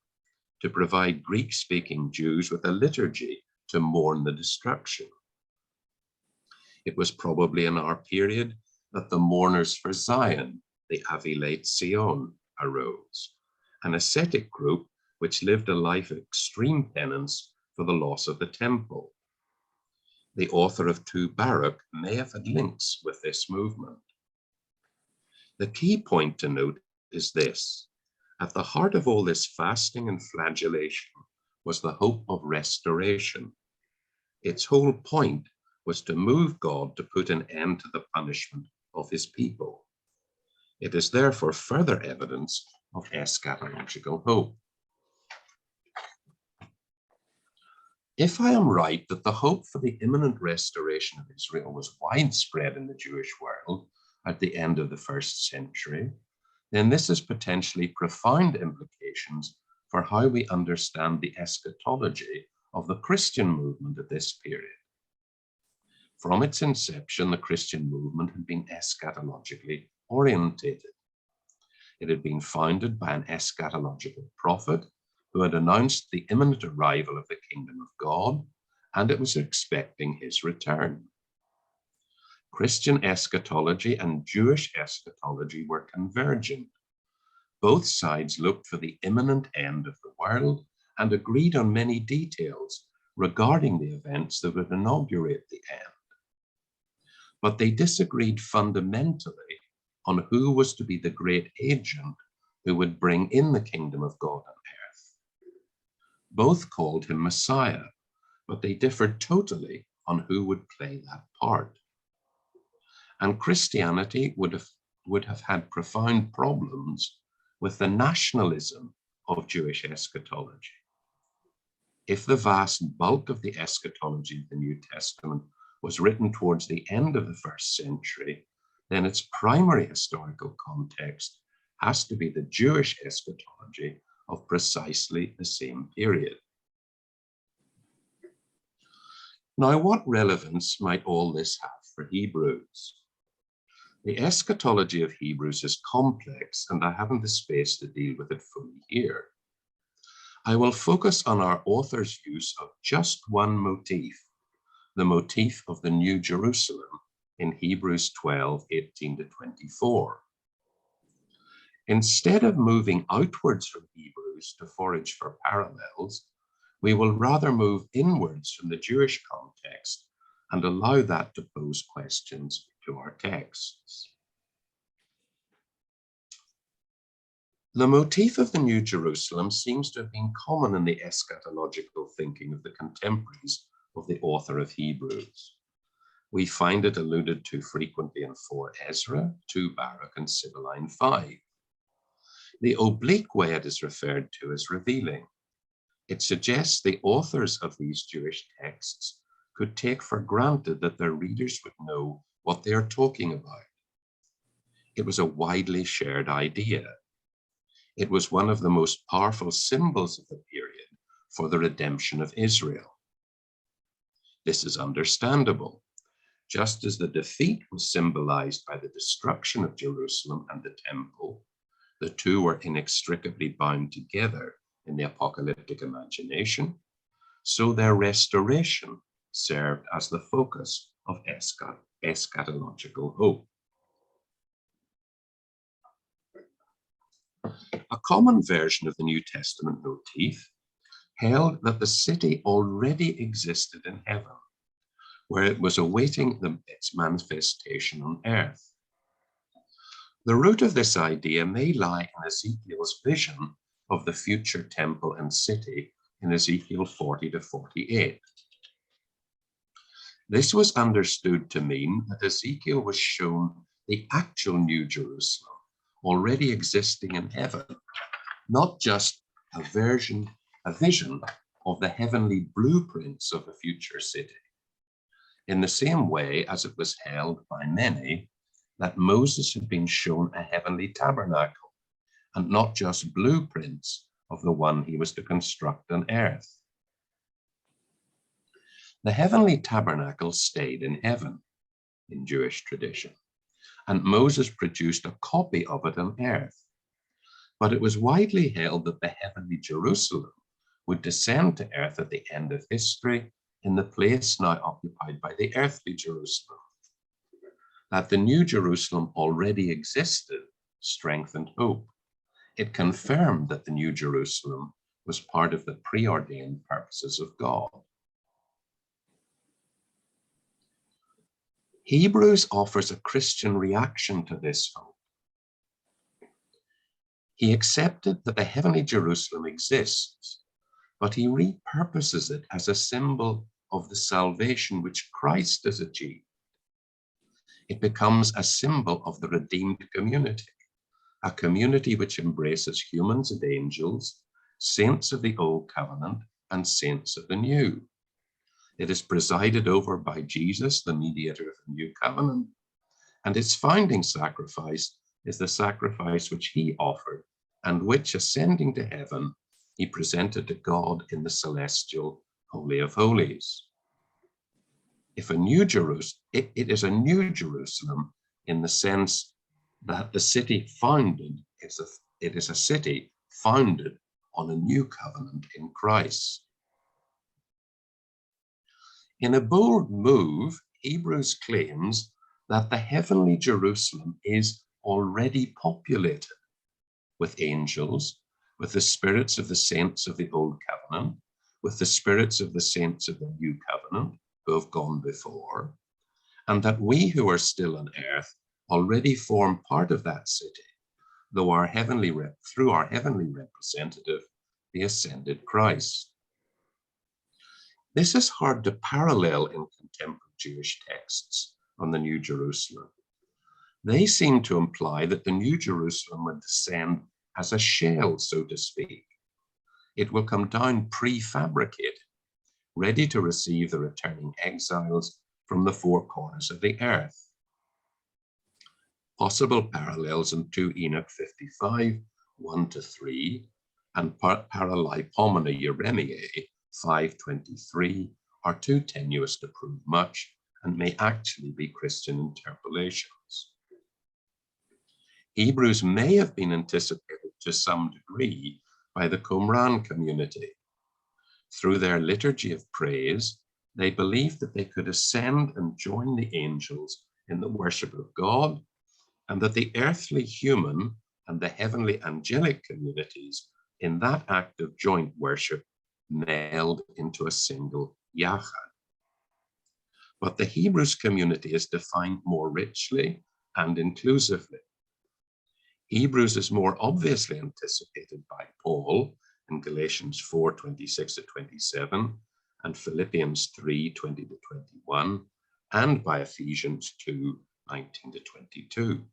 to provide Greek-speaking Jews with a liturgy to mourn the destruction. It was probably in our period that the mourners for Zion, the Avilate Sion, arose, an ascetic group which lived a life of extreme penance for the loss of the temple. The author of 2 Baruch may have had links with this movement. The key point to note is this: at the heart of all this fasting and flagellation was the hope of restoration. Its whole point was to move God to put an end to the punishment of his people. It is therefore further evidence of eschatological hope. If I am right that the hope for the imminent restoration of Israel was widespread in the Jewish world at the end of the 1st century, then this has potentially profound implications for how we understand the eschatology of the Christian movement at this period. From its inception, the Christian movement had been eschatologically orientated. It had been founded by an eschatological prophet who had announced the imminent arrival of the kingdom of God, and it was expecting his return. Christian eschatology and Jewish eschatology were convergent. Both sides looked for the imminent end of the world and agreed on many details regarding the events that would inaugurate the end. But they disagreed fundamentally on who was to be the great agent who would bring in the kingdom of God on earth. Both called him Messiah, but they differed totally on who would play that part. And Christianity would have had profound problems with the nationalism of Jewish eschatology. If the vast bulk of the eschatology of the New Testament was written towards the end of the 1st century, then its primary historical context has to be the Jewish eschatology of precisely the same period. Now, what relevance might all this have for Hebrews? The eschatology of Hebrews is complex, and I haven't the space to deal with it fully here. I will focus on our author's use of just one motif, the motif of the New Jerusalem in Hebrews 12:18-24. Instead of moving outwards from Hebrews to forage for parallels, we will rather move inwards from the Jewish context and allow that to pose questions to our texts. The motif of the New Jerusalem seems to have been common in the eschatological thinking of the contemporaries of the author of Hebrews. We find it alluded to frequently in 4 Ezra, 2 Baruch, and Sibylline 5. The oblique way it is referred to is revealing. It suggests the authors of these Jewish texts could take for granted that their readers would know what they are talking about. It was a widely shared idea. It was one of the most powerful symbols of the period for the redemption of Israel. This is understandable. Just as the defeat was symbolized by the destruction of Jerusalem and the temple, the two were inextricably bound together in the apocalyptic imagination, so their restoration served as the focus of eschatological hope. A common version of the New Testament motif held that the city already existed in heaven, where it was awaiting its manifestation on earth. The root of this idea may lie in Ezekiel's vision of the future temple and city in Ezekiel 40-48. This was understood to mean that Ezekiel was shown the actual New Jerusalem already existing in heaven, not just a vision of the heavenly blueprints of the future city. In the same way as it was held by many that Moses had been shown a heavenly tabernacle, and not just blueprints, of the one he was to construct on earth. The heavenly tabernacle stayed in heaven in Jewish tradition, and Moses produced a copy of it on earth. But it was widely held that the heavenly Jerusalem would descend to earth at the end of history in the place now occupied by the earthly Jerusalem. That the new Jerusalem already existed strengthened hope. It confirmed that the new Jerusalem was part of the preordained purposes of God. Hebrews offers a Christian reaction to this hope. He accepted that the heavenly Jerusalem exists, but he repurposes it as a symbol of the salvation which Christ has achieved. It becomes a symbol of the redeemed community, a community which embraces humans and angels, saints of the old covenant and saints of the new. It is presided over by Jesus, the mediator of the new covenant, and its founding sacrifice is the sacrifice which he offered and which, ascending to heaven, he presented to God in the celestial Holy of Holies. If a new Jerusalem, it is a new Jerusalem in the sense that the city founded, it is a city founded on a new covenant in Christ. In a bold move, Hebrews claims that the heavenly Jerusalem is already populated with angels, with the spirits of the saints of the old covenant, with the spirits of the saints of the new covenant who have gone before, and that we who are still on earth already form part of that city, though through our heavenly representative, the ascended Christ. This is hard to parallel in contemporary Jewish texts on the New Jerusalem. They seem to imply that the New Jerusalem would descend as a shell, so to speak. It will come down prefabricated, ready to receive the returning exiles from the four corners of the earth. Possible parallels in 2 Enoch 55, 1-3, and Paralipomena Jeremiae 5:23 are too tenuous to prove much and may actually be Christian interpolations. Hebrews may have been anticipated to some degree by the Qumran community. Through their liturgy of praise, they believed that they could ascend and join the angels in the worship of God, and that the earthly human and the heavenly angelic communities in that act of joint worship meld into a single Yachad. But the Hebrews community is defined more richly and inclusively. Hebrews is more obviously anticipated by Paul in Galatians 4:26-27 and Philippians 3:20-21, and by Ephesians 2:19-22.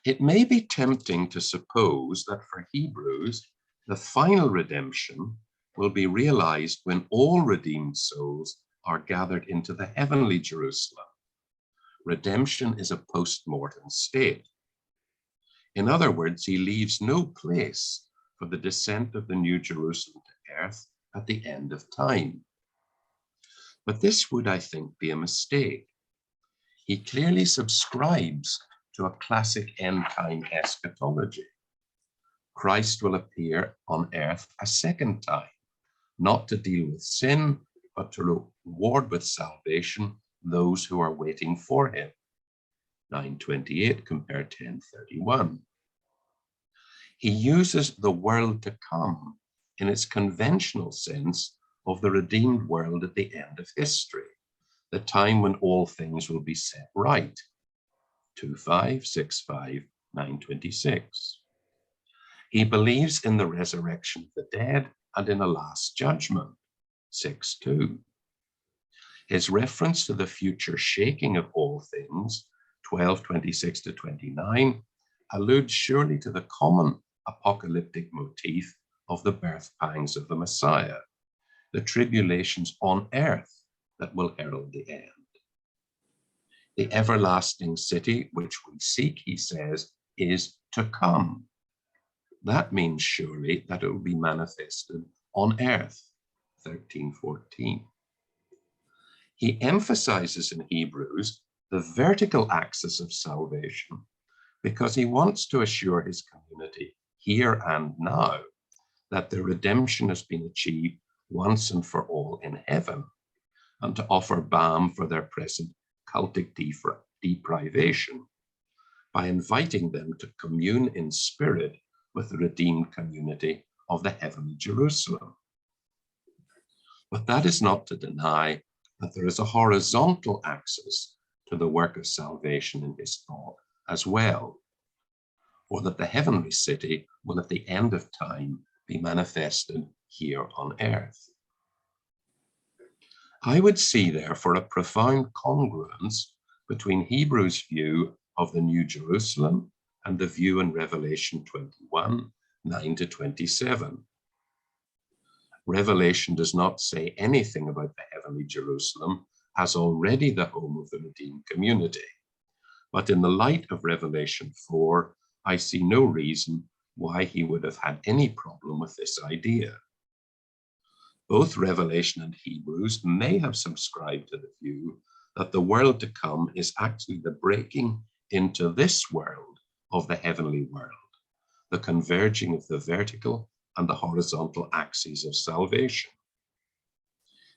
It may be tempting to suppose that for Hebrews, the final redemption will be realized when all redeemed souls are gathered into the heavenly Jerusalem. Redemption is a post-mortem state. In other words, he leaves no place for the descent of the new Jerusalem to earth at the end of time. But this would, I think, be a mistake. He clearly subscribes to a classic end-time eschatology. Christ will appear on earth a second time, not to deal with sin, but to reward with salvation those who are waiting for him. 9:28 compared 10:31. He uses the world to come in its conventional sense of the redeemed world at the end of history, the time when all things will be set right. 2:5, 6:5, 9:26. He believes in the resurrection of the dead and in a last judgment. 6:2. His reference to the future shaking of all things, 12:26-29, alludes surely to the common apocalyptic motif of the birth pangs of the Messiah, the tribulations on earth that will herald the end. The everlasting city which we seek, he says, is to come, That means surely that it will be manifested on earth, 13:14. He emphasizes in Hebrews the vertical axis of salvation because he wants to assure his community here and now that their redemption has been achieved once and for all in heaven, and to offer balm for their present cultic deprivation by inviting them to commune in spirit with the redeemed community of the heavenly Jerusalem. But that is not to deny that there is a horizontal axis to the work of salvation in his thought as well, or that the heavenly city will at the end of time be manifested here on earth. I would see therefore a profound congruence between Hebrews' view of the New Jerusalem and the view in Revelation 21, 9-27. Revelation does not say anything about the heavenly Jerusalem as already the home of the redeemed community. But in the light of Revelation 4, I see no reason why he would have had any problem with this idea. Both Revelation and Hebrews may have subscribed to the view that the world to come is actually the breaking into this world of the heavenly world, the converging of the vertical and the horizontal axes of salvation.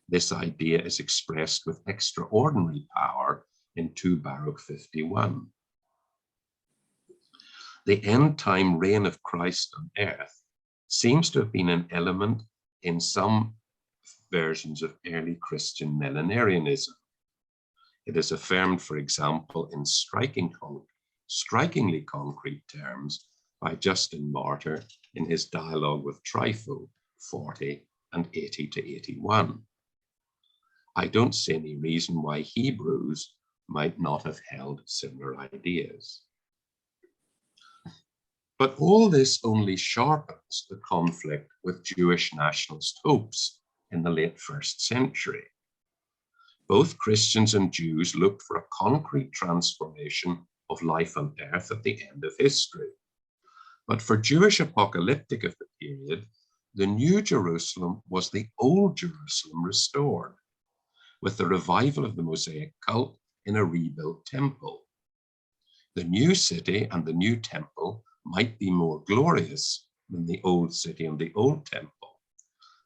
This idea is expressed with extraordinary power in 2 Baruch 51. The end-time reign of Christ on earth seems to have been an element in some versions of early Christian millenarianism. It is affirmed, for example, in strikingly concrete terms by Justin Martyr in his dialogue with Trypho 40 and 80-81. I don't see any reason why Hebrews might not have held similar ideas. But all this only sharpens the conflict with Jewish nationalist hopes in the late 1st century. Both Christians and Jews looked for a concrete transformation of life on earth at the end of history. But for Jewish apocalyptic of the period, the New Jerusalem was the Old Jerusalem restored, with the revival of the Mosaic cult in a rebuilt temple. The new city and the new temple might be more glorious than the old city and the old temple,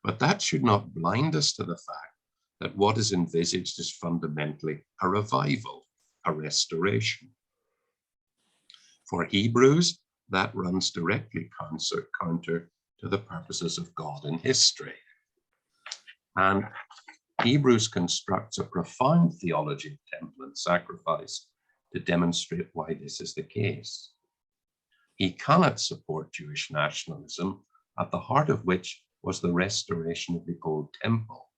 but that should not blind us to the fact that what is envisaged is fundamentally a revival, a restoration. For Hebrews, that runs directly counter to the purposes of God in history. And Hebrews constructs a profound theology of temple and sacrifice to demonstrate why this is the case. He cannot support Jewish nationalism, at the heart of which was the restoration of the old temple.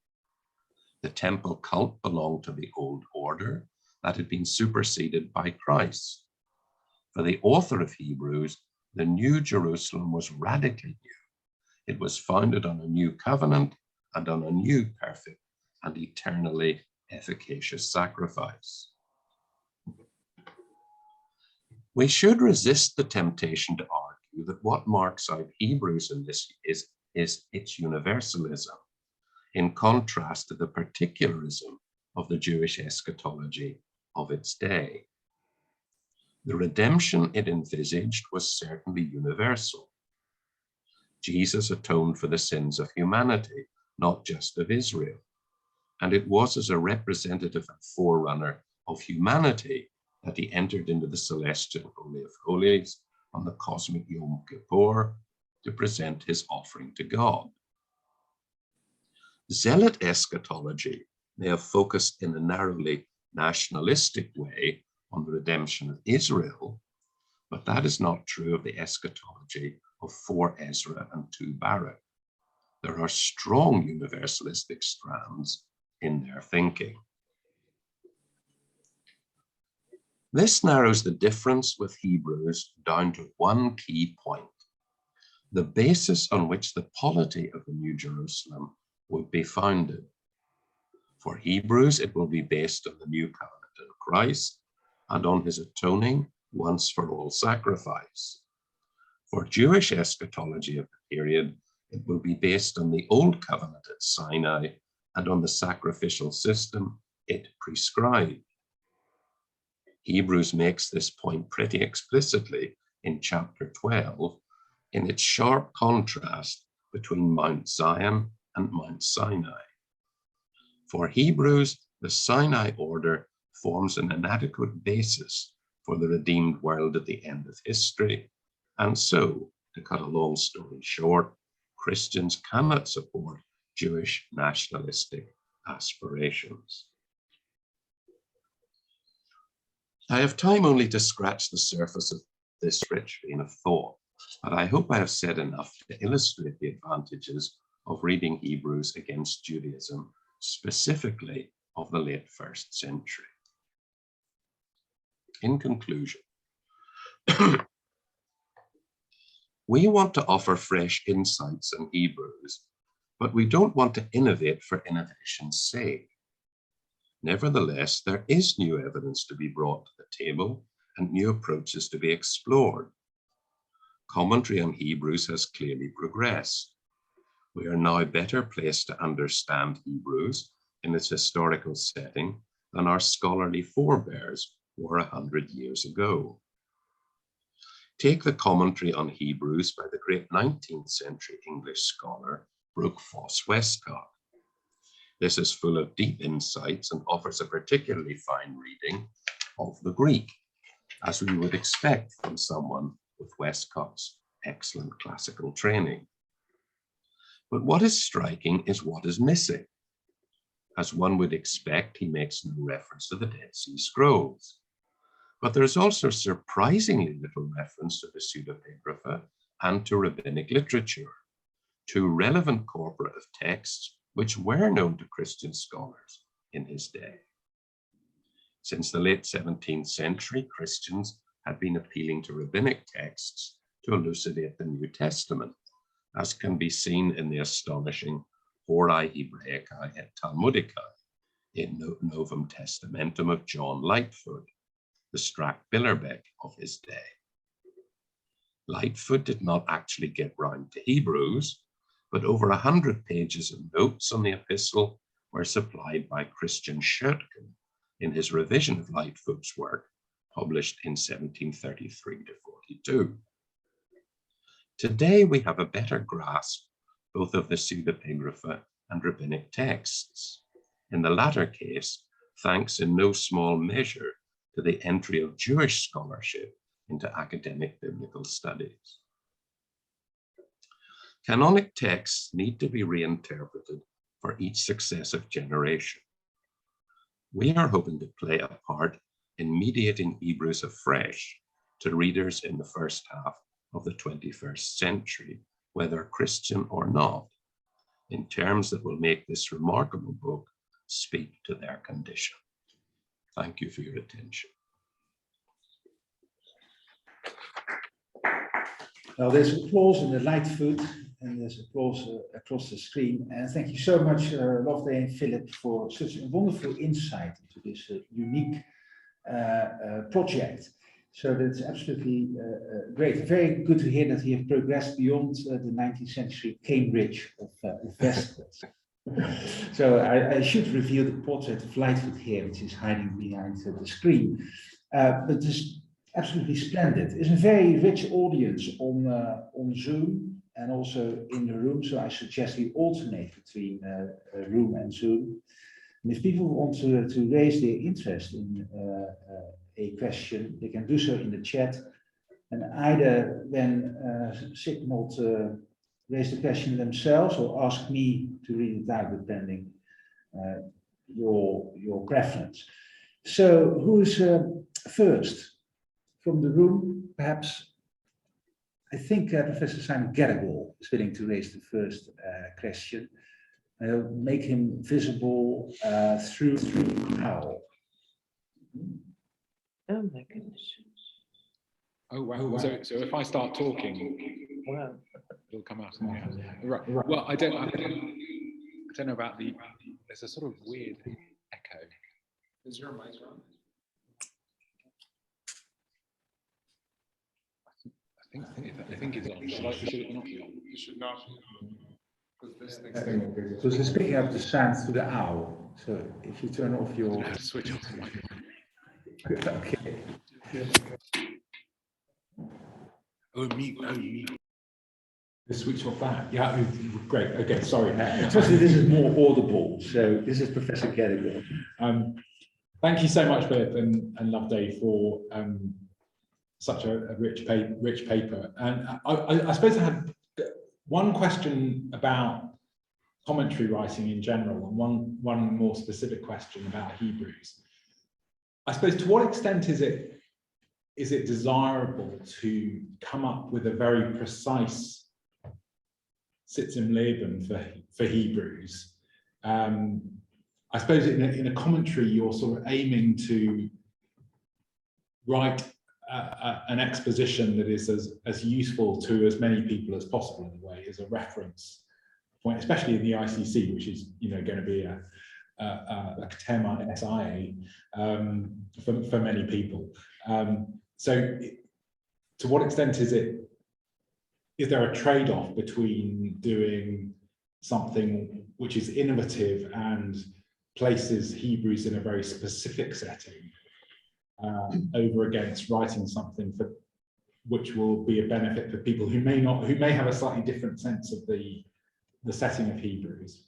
The temple cult belonged to the old order that had been superseded by Christ. For the author of Hebrews, the New Jerusalem was radically new. It was founded on a new covenant and on a new perfect and eternally efficacious sacrifice. We should resist the temptation to argue that what marks out Hebrews in this is its universalism, in contrast to the particularism of the Jewish eschatology of its day. The redemption it envisaged was certainly universal. Jesus atoned for the sins of humanity, not just of Israel. And it was as a representative and forerunner of humanity that he entered into the celestial Holy of Holies on the cosmic Yom Kippur to present his offering to God. Zealot eschatology may have focused in a narrowly nationalistic way on the redemption of Israel, but that is not true of the eschatology of 4 Ezra and 2 Baruch. There are strong universalistic strands in their thinking. This narrows the difference with Hebrews down to one key point: the basis on which the polity of the New Jerusalem would be founded. For Hebrews, it will be based on the new covenant in Christ and on his atoning once for all sacrifice. For Jewish eschatology of the period, it will be based on the Old Covenant at Sinai and on the sacrificial system it prescribed. Hebrews makes this point pretty explicitly in chapter 12 in its sharp contrast between Mount Zion and Mount Sinai. For Hebrews, the Sinai order forms an inadequate basis for the redeemed world at the end of history, and so, to cut a long story short, Christians cannot support Jewish nationalistic aspirations. I have time only to scratch the surface of this rich vein of thought, but I hope I have said enough to illustrate the advantages of reading Hebrews against Judaism, specifically of the late 1st century. In conclusion, we want to offer fresh insights on Hebrews, but we don't want to innovate for innovation's sake. Nevertheless, there is new evidence to be brought to the table and new approaches to be explored. Commentary on Hebrews has clearly progressed. We are now better placed to understand Hebrews in its historical setting than our scholarly forebears were 100 years ago. Take the commentary on Hebrews by the great 19th century English scholar Brooke Foss Westcott. This is full of deep insights and offers a particularly fine reading of the Greek, as we would expect from someone with Westcott's excellent classical training. But what is striking is what is missing. As one would expect, he makes no reference to the Dead Sea Scrolls. But there is also surprisingly little reference to the pseudepigrapha and to rabbinic literature, two relevant corpora of texts which were known to Christian scholars in his day. Since the late 17th century, Christians had been appealing to rabbinic texts to elucidate the New Testament, as can be seen in the astonishing Horae Hebraicae et Talmudicae in Novum Testamentum of John Lightfoot, the Strack Billerbeck of his day. Lightfoot did not actually get round to Hebrews, but over 100 pages of notes on the epistle were supplied by Christian Schoetgen in his revision of Lightfoot's work, published in 1733 to 42. Today we have a better grasp both of the pseudepigrapha and rabbinic texts. In the latter case, thanks in no small measure to the entry of Jewish scholarship into academic biblical studies. Canonic texts need to be reinterpreted for each successive generation. We are hoping to play a part in mediating Hebrews afresh to readers in the first half of the 21st century, whether Christian or not, in terms that will make this remarkable book speak to their condition. Thank you for your attention. Well, there's applause in the Lightfoot, and there's applause across the screen. And thank you so much, Loveday and Philip, for such a wonderful insight into this unique project. So that's absolutely great. Very good to hear that he has progressed beyond the 19th century Cambridge of Westcott. So I should reveal the portrait of Lightfoot here, which is hiding behind the screen. But this absolutely splendid. It's a very rich audience on Zoom and also in the room. So I suggest we alternate between room and Zoom. And if people want to raise their interest in a question, they can do so in the chat, and either then signal to raise the question themselves or ask me to read it out, depending your preference. So who's first? From the room, perhaps. I think Professor Simon Gallagher is willing to raise the first question. Make him visible through how? Oh my goodness. Oh wow. So if I start talking, Wow. it'll come out. Yeah. Right. Well, I don't know about the. There's a sort of weird echo. Is your mic on? I I think it's on. Should it not be on? It should not. Because it's picking up the sound through the owl. So if you turn off I your... don't know how to switch off the microphone. Okay. Oh, me. The switch off that. Yeah, great. Okay, sorry. Especially this is more audible. So this is Professor Gallagher. Thank you so much, Philip and Loveday, for such a rich paper. And I suppose I had one question about commentary writing in general, and one more specific question about Hebrews. I suppose, to what extent is it desirable to come up with a very precise Sitzim Leben for Hebrews? I suppose in a commentary, you're sort of aiming to write an exposition that is as useful to as many people as possible, in a way, as a reference point, especially in the ICC, which is going to be a Ketema SIA for many people. So to what extent is there a trade-off between doing something which is innovative and places Hebrews in a very specific setting over against writing something which will be a benefit for people who may have a slightly different sense of the setting of Hebrews?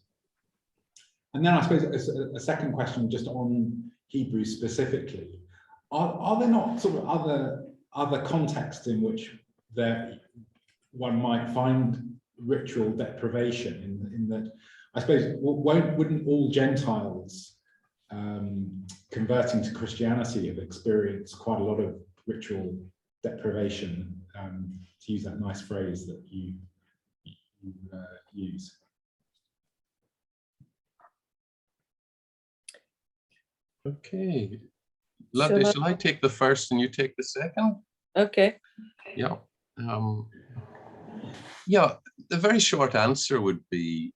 And then I suppose a second question just on Hebrews specifically. Are there not sort of other contexts in which one might find ritual deprivation, in that, I suppose, wouldn't all Gentiles converting to Christianity have experienced quite a lot of ritual deprivation, to use that nice phrase that you use? Okay. Loveday, shall I take the first and you take the second? Okay. Yeah. Yeah, the very short answer would be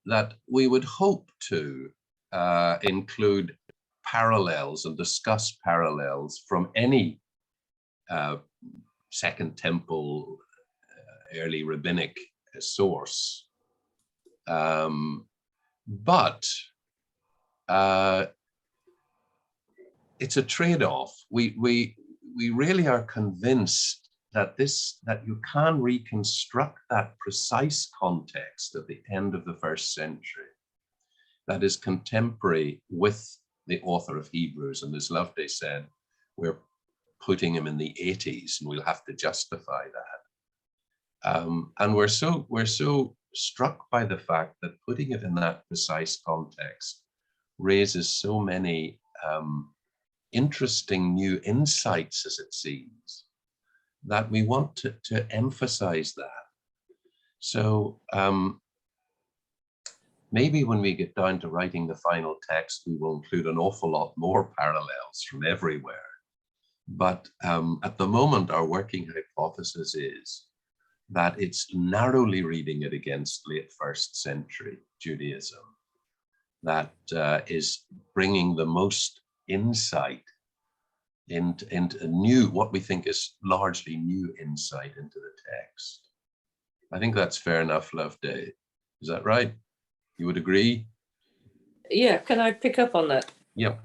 that we would hope to include parallels and discuss parallels from any Second Temple, early rabbinic source. But it's a trade-off. We really are convinced that you can reconstruct that precise context at the end of the first century that is contemporary with the author of Hebrews. And as Loveday said, we're putting him in the 80s, and we'll have to justify that. And we're so struck by the fact that putting it in that precise context raises so many interesting new insights, as it seems, that we want to emphasize that. So maybe when we get down to writing the final text, we will include an awful lot more parallels from everywhere. But at the moment, our working hypothesis is that it's narrowly reading it against late first century Judaism that is bringing the most insight into new, what we think is largely new insight into the text. I think that's fair enough, Loveday. Is that right? You would agree? Yeah, can I pick up on that? Yeah.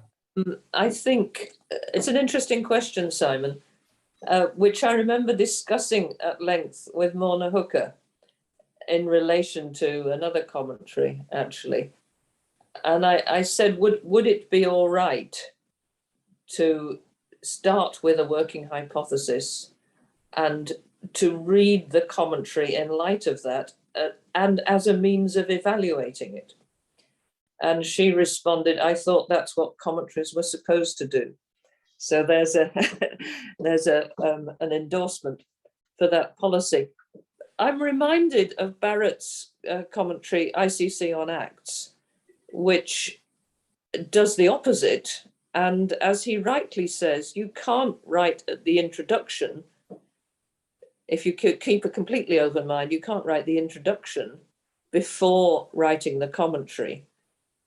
I think it's an interesting question, Simon, which I remember discussing at length with Morna Hooker in relation to another commentary, actually. And I said, would it be all right to start with a working hypothesis and to read the commentary in light of that and as a means of evaluating it? And she responded, I thought that's what commentaries were supposed to do. So there's an endorsement for that policy. I'm reminded of Barrett's commentary, ICC on Acts, which does the opposite. And as he rightly says, you can't write the introduction. If you could keep a completely open mind, you can't write the introduction before writing the commentary,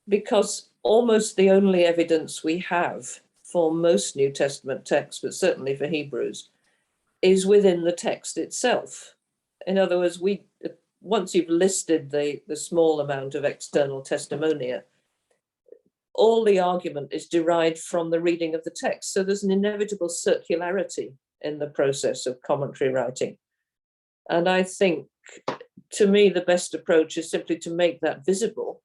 because almost the only evidence we have for most New Testament texts, but certainly for Hebrews, is within the text itself. In other words, once you've listed the small amount of external testimonia, all the argument is derived from the reading of the text. So there's an inevitable circularity in the process of commentary writing. And I think, to me, the best approach is simply to make that visible,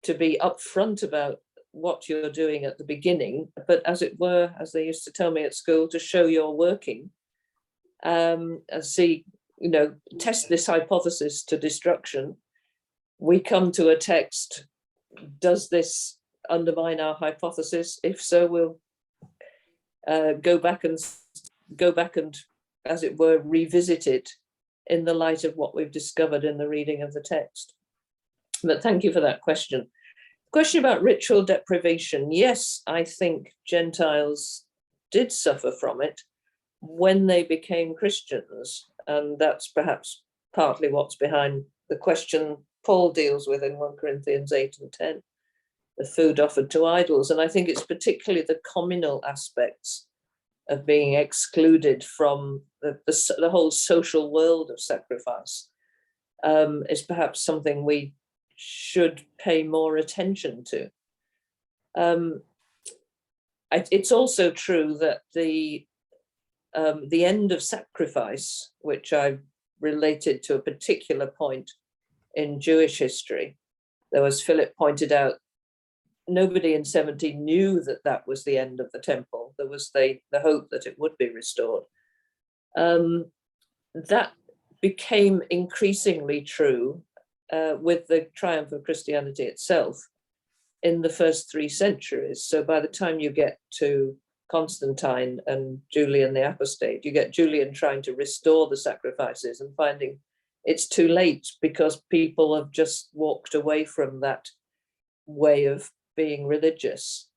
to be upfront about what you're doing at the beginning, but as it were, as they used to tell me at school, to show your working, and see, test this hypothesis to destruction. We come to a text, does this undermine our hypothesis? If so, we'll go back and, as it were, revisit it in the light of what we've discovered in the reading of the text. But thank you for that question. Question about ritual deprivation. Yes, I think Gentiles did suffer from it when they became Christians. And that's perhaps partly what's behind the question Paul deals with in 1 Corinthians 8 and 10, the food offered to idols. And I think it's particularly the communal aspects of being excluded from the whole social world of sacrifice is perhaps something we should pay more attention to. It's also true that the end of sacrifice, which I've related to a particular point in Jewish history, though, as Philip pointed out, nobody in 70 knew that that was the end of the temple. There was the hope that it would be restored. That became increasingly true with the triumph of Christianity itself in the first 3 centuries. So by the time you get to Constantine and Julian the Apostate, you get Julian trying to restore the sacrifices and finding it's too late because people have just walked away from that way of being religious.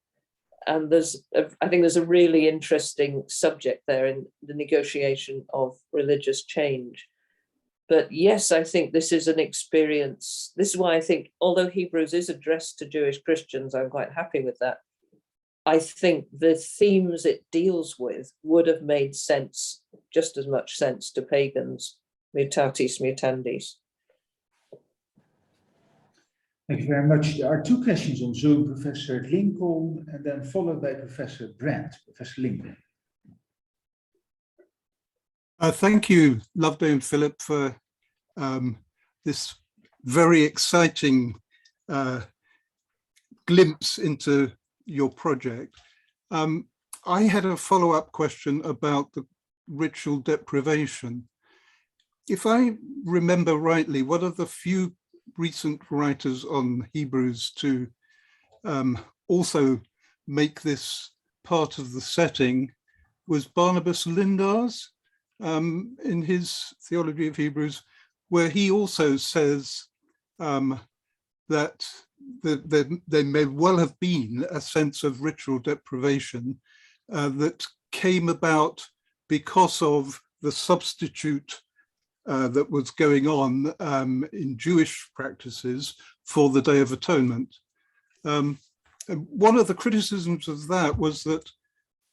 And I think there's a really interesting subject there in the negotiation of religious change. But yes, I think this is an experience. This is why I think, although Hebrews is addressed to Jewish Christians, I'm quite happy with that. I think the themes it deals with would have made sense, just as much sense to pagans, mutatis mutandis. Thank you very much. There are 2 questions on Zoom, Professor Lincoln, and then followed by Professor Brandt. Professor Lincoln. Thank you, Loveday and Philip, for this very exciting glimpse into your project. I had a follow-up question about the ritual deprivation. If I remember rightly, one of the few recent writers on Hebrews to also make this part of the setting was Barnabas Lindars in his Theology of Hebrews, where he also says that there may well have been a sense of ritual deprivation that came about because of the substitute that was going on in Jewish practices for the Day of Atonement. And one of the criticisms of that was that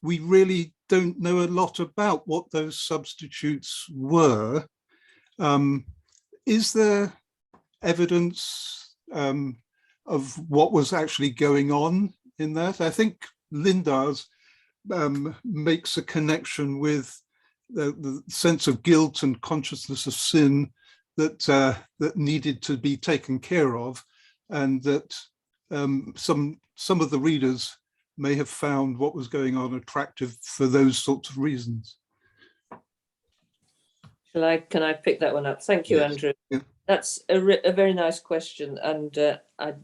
we really don't know a lot about what those substitutes were. Is there evidence of what was actually going on in that? I think Lindars makes a connection with the sense of guilt and consciousness of sin that needed to be taken care of, and that some of the readers may have found what was going on attractive for those sorts of reasons. Can I pick that one up? Thank you, Yes. Andrew. Yeah. That's a very nice question, and I'd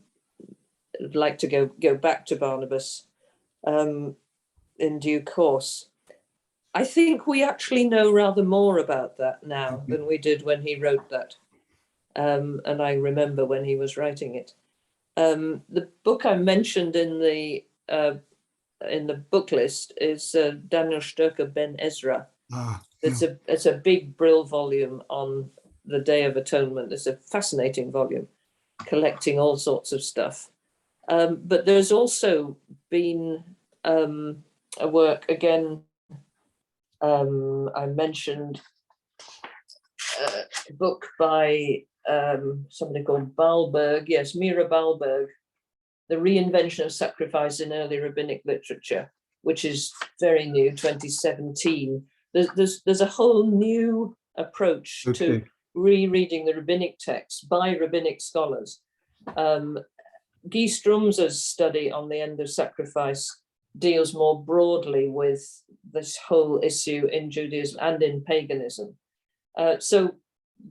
like to go back to Barnabas in due course. I think we actually know rather more about that now than we did when he wrote that, and I remember when he was writing it. The book I mentioned in the book list is Daniel Sturcker Ben Ezra. It's a big Brill volume on the Day of Atonement. It's a fascinating volume, collecting all sorts of stuff. But there's also been a work, again, I mentioned a book by somebody called Balberg, yes, Mira Balberg, The Reinvention of Sacrifice in Early Rabbinic Literature, which is very new, 2017. There's a whole new approach to rereading the rabbinic texts by rabbinic scholars. Guy Strumser's study on the end of sacrifice deals more broadly with this whole issue in Judaism and in paganism. So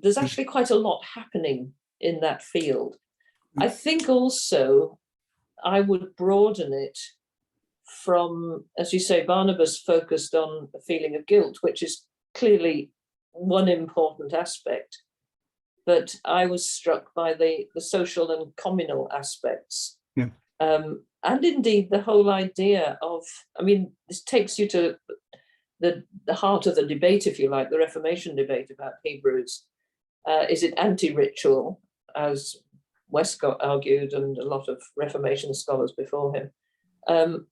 there's actually quite a lot happening in that field. I think also I would broaden it from, as you say, Barnabas focused on a feeling of guilt, which is clearly one important aspect. But I was struck by the social and communal aspects. Yeah. And indeed the whole idea of, I mean, this takes you to the heart of the debate, if you like, the Reformation debate about Hebrews. Is it anti-ritual, as Westcott argued and a lot of Reformation scholars before him?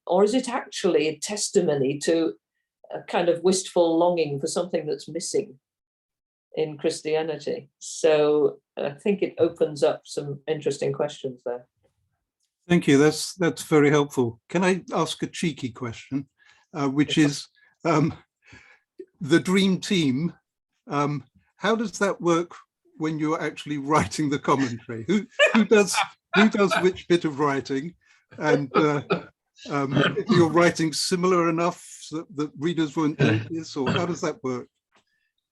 Or is it actually a testimony to a kind of wistful longing for something that's missing in Christianity? So I think it opens up some interesting questions there. Thank you. That's very helpful. Can I ask a cheeky question, which is the dream team? How does that work when you're actually writing the commentary? Who does which bit of writing? And if you're writing similar enough that readers won't notice, or how does that work?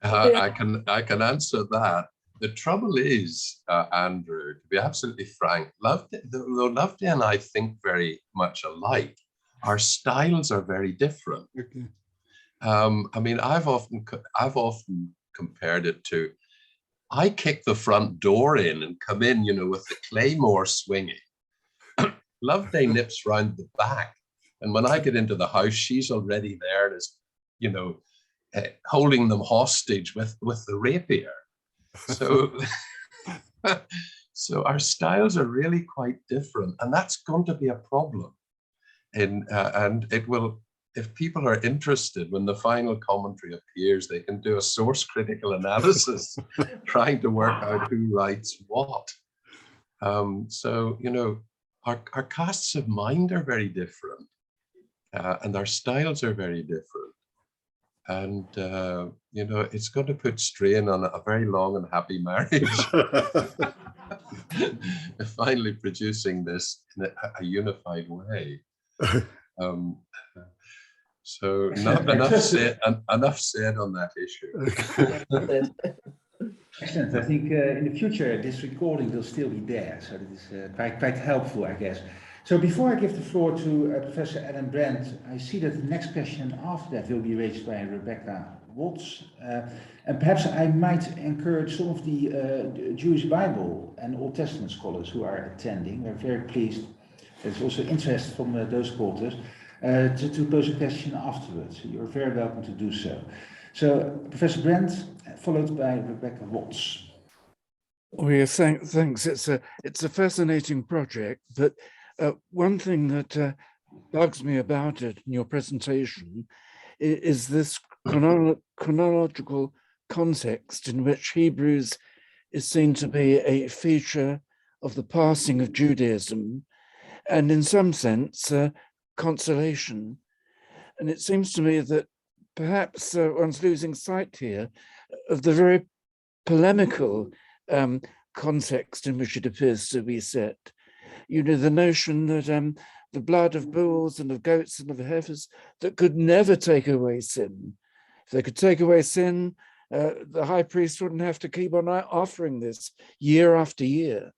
I can answer that. The trouble is, Andrew, to be absolutely frank, though Loveday and I think very much alike, our styles are very different. Okay. I mean, I've often compared it to, I kick the front door in and come in, you know, with the claymore swinging. Loveday nips round the back, and when I get into the house, she's already there and is, you know, holding them hostage with the rapier. So, so our styles are really quite different, and that's going to be a problem. And it will, if people are interested, when the final commentary appears, they can do a source critical analysis, trying to work out who writes what. So, you know, our casts of mind are very different, and our styles are very different. And, you know, it's going to put strain on a very long and happy marriage. Finally producing this in a unified way. So enough said on that issue. Excellent. I think in the future this recording will still be there, so that is quite helpful, I guess. So before I give the floor to Professor Alan Brandt, I see that the next question after that will be raised by Rebecca Watts. And perhaps I might encourage some of the Jewish Bible and Old Testament scholars who are attending. We're very pleased. There's also interest from those quarters to pose a question afterwards. You're very welcome to do so. So Professor Brandt, followed by Rebecca Watts. Oh yes, thanks. It's a fascinating project, but one thing that bugs me about it in your presentation is this chronological context in which Hebrews is seen to be a feature of the passing of Judaism, and in some sense, consolation. And it seems to me that perhaps one's losing sight here of the very polemical context in which it appears to be set. You know, the notion that the blood of bulls and of goats and of heifers that could never take away sin. If they could take away sin, the high priest wouldn't have to keep on offering this year after year.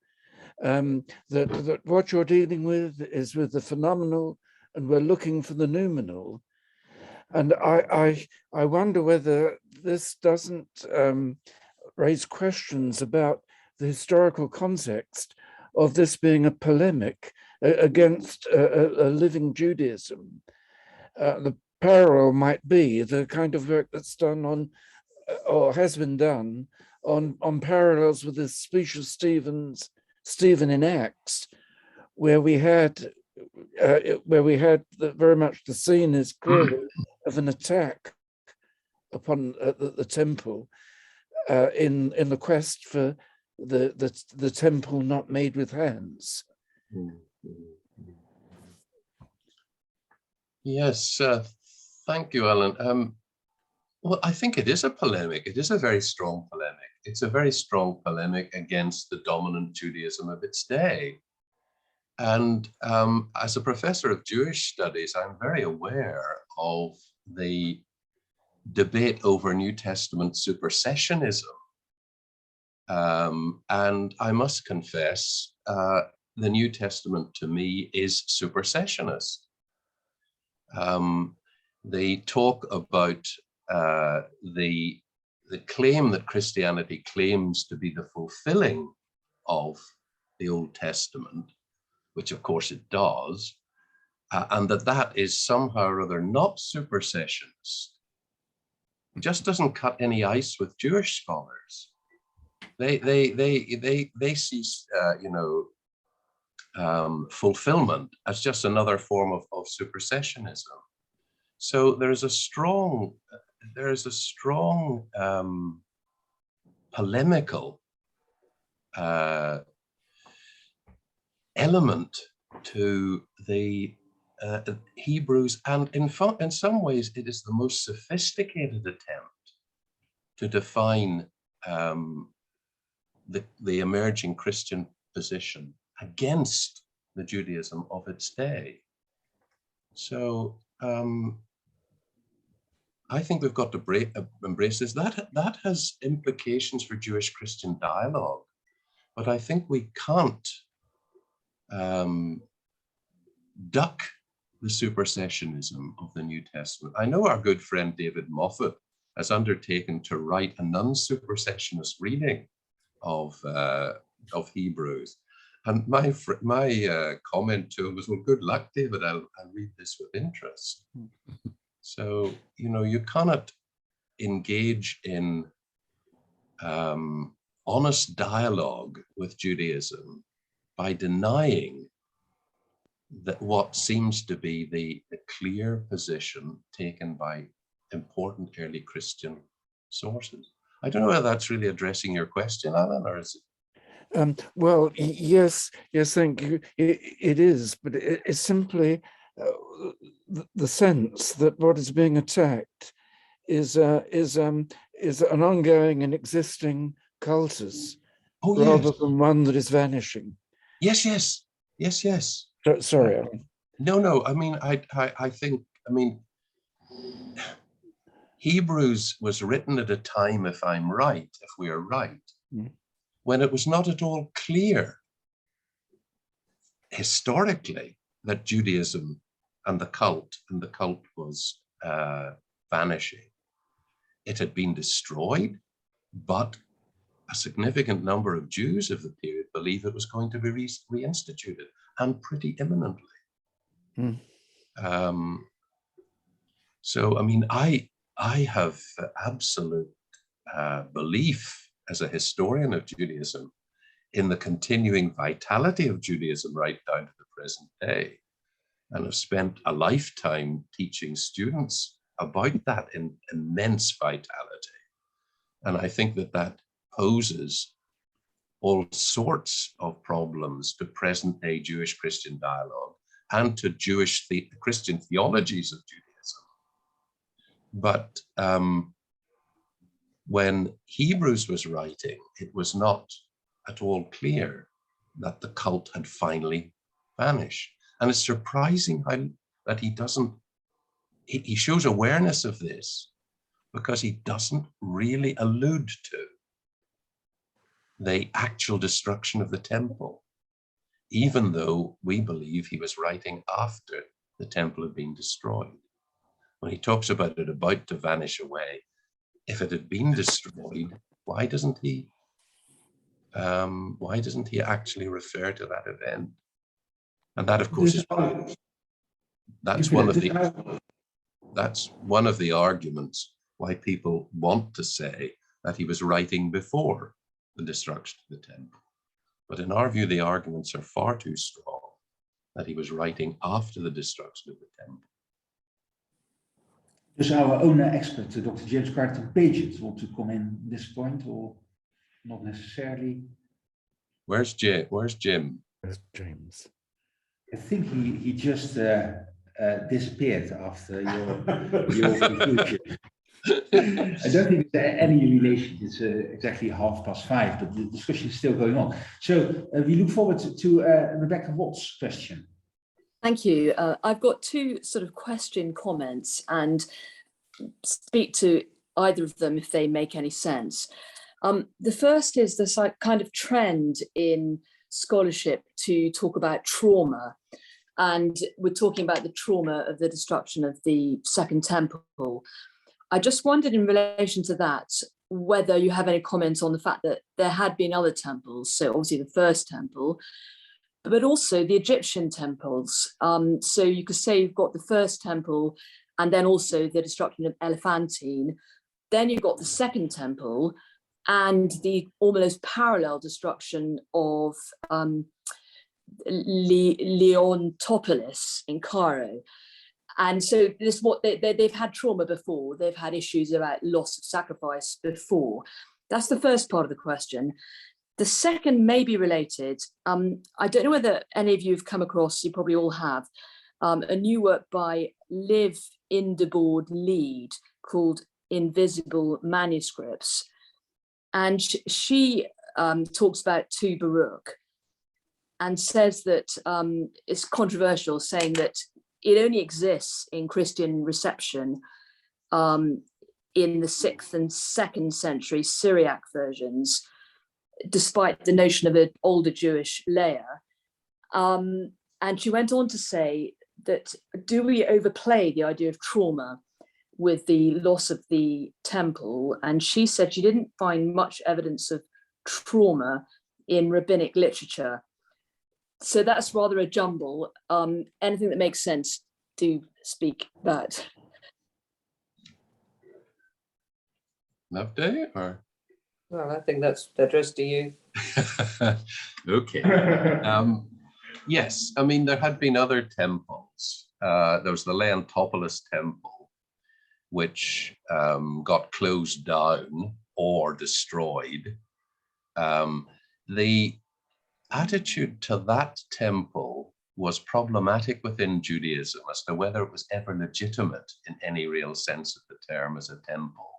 That what you're dealing with is with the phenomenal, and we're looking for the noumenal. And I wonder whether this doesn't raise questions about the historical context of this being a polemic against a living Judaism. The parallel might be the kind of work that's done on, or has been done, on parallels with the speech of Stephen in Acts, where we had very much the scene is clearly of an attack upon the temple in the quest for the temple not made with hands. Yes, thank you, Alan. Well, I think it is a polemic. It is a very strong polemic. It's a very strong polemic against the dominant Judaism of its day. And as a professor of Jewish studies, I'm very aware of the debate over New Testament supersessionism. And I must confess, the New Testament to me is supersessionist. They talk about the claim that Christianity claims to be the fulfilling of the Old Testament, which of course it does, and that is somehow or other not supersessionist. It just doesn't cut any ice with Jewish scholars. They see fulfillment as just another form of supersessionism. So there is a strong polemical element to the Hebrews, and in some ways it is the most sophisticated attempt to define the emerging Christian position against the Judaism of its day. So I think we've got to embrace this. That has implications for Jewish-Christian dialogue, but I think we can't duck the supersessionism of the New Testament. I know our good friend David Moffat has undertaken to write a non-supersessionist reading of Hebrews, and my comment to him was, "Well, good luck, David. I'll read this with interest." So, you cannot engage in honest dialogue with Judaism by denying that what seems to be the clear position taken by important early Christian sources. I don't know whether that's really addressing your question, Alan, or is it? Well, yes, thank you. It is, but it's simply the sense that what is being attacked is an ongoing and existing cultus, rather than one that is vanishing. Yes. Sorry, Alan. No. I mean, I think Hebrews was written at a time, if we are right, when it was not at all clear historically that Judaism and the cult was vanishing. It had been destroyed, but a significant number of Jews of the period believed it was going to be reinstituted, and pretty imminently. So, I have absolute belief as a historian of Judaism in the continuing vitality of Judaism right down to the present day, and have spent a lifetime teaching students about that immense vitality. And I think that poses all sorts of problems to present day Jewish-Christian dialogue and to Jewish Christian theologies of Judaism. But when Hebrews was writing, it was not at all clear that the cult had finally vanished. And it's surprising that he shows awareness of this, because he doesn't really allude to the actual destruction of the temple, even though we believe he was writing after the temple had been destroyed. When he talks about it about to vanish away, if it had been destroyed, why doesn't he actually refer to that event? And that, of course, that's one of the arguments why people want to say that he was writing before the destruction of the temple. But in our view, the arguments are far too strong that he was writing after the destruction of the temple. Does our own expert, Dr. James Carter-Paget, want to come in this point, or not necessarily? Where's Jim? Where's Jim? Where's James? I think he just disappeared after your conclusion. I don't think there's any relation. It's exactly 5:30, but the discussion is still going on. So we look forward to Rebecca Watt's question. Thank you. I've got two sort of question comments and speak to either of them if they make any sense. The first is this kind of trend in scholarship to talk about trauma. And we're talking about the trauma of the destruction of the Second Temple. I just wondered in relation to that, whether you have any comments on the fact that there had been other temples, so obviously the First Temple, but also the Egyptian temples. So you could say you've got the First Temple and then also the destruction of Elephantine. Then you've got the Second Temple and the almost parallel destruction of Leontopolis in Cairo. And so this what they've had trauma before. They've had issues about loss of sacrifice before. That's the first part of the question. The second may be related. I don't know whether any of you have come across, you probably all have, a new work by Liv Indeboard Lead called Invisible Manuscripts. And she talks about Tu Baruch and says that it's controversial, saying that it only exists in Christian reception in the 6th and 2nd century Syriac versions, despite the notion of an older Jewish layer. And she went on to say that, do we overplay the idea of trauma with the loss of the temple? And she said she didn't find much evidence of trauma in rabbinic literature. So that's rather a jumble. Anything that makes sense, do speak about. Loveday, or? Well, I think that's addressed to you. Okay. Yes, I mean, there had been other temples. There was the Leontopolis temple, which got closed down or destroyed. The attitude to that temple was problematic within Judaism as to whether it was ever legitimate in any real sense of the term as a temple.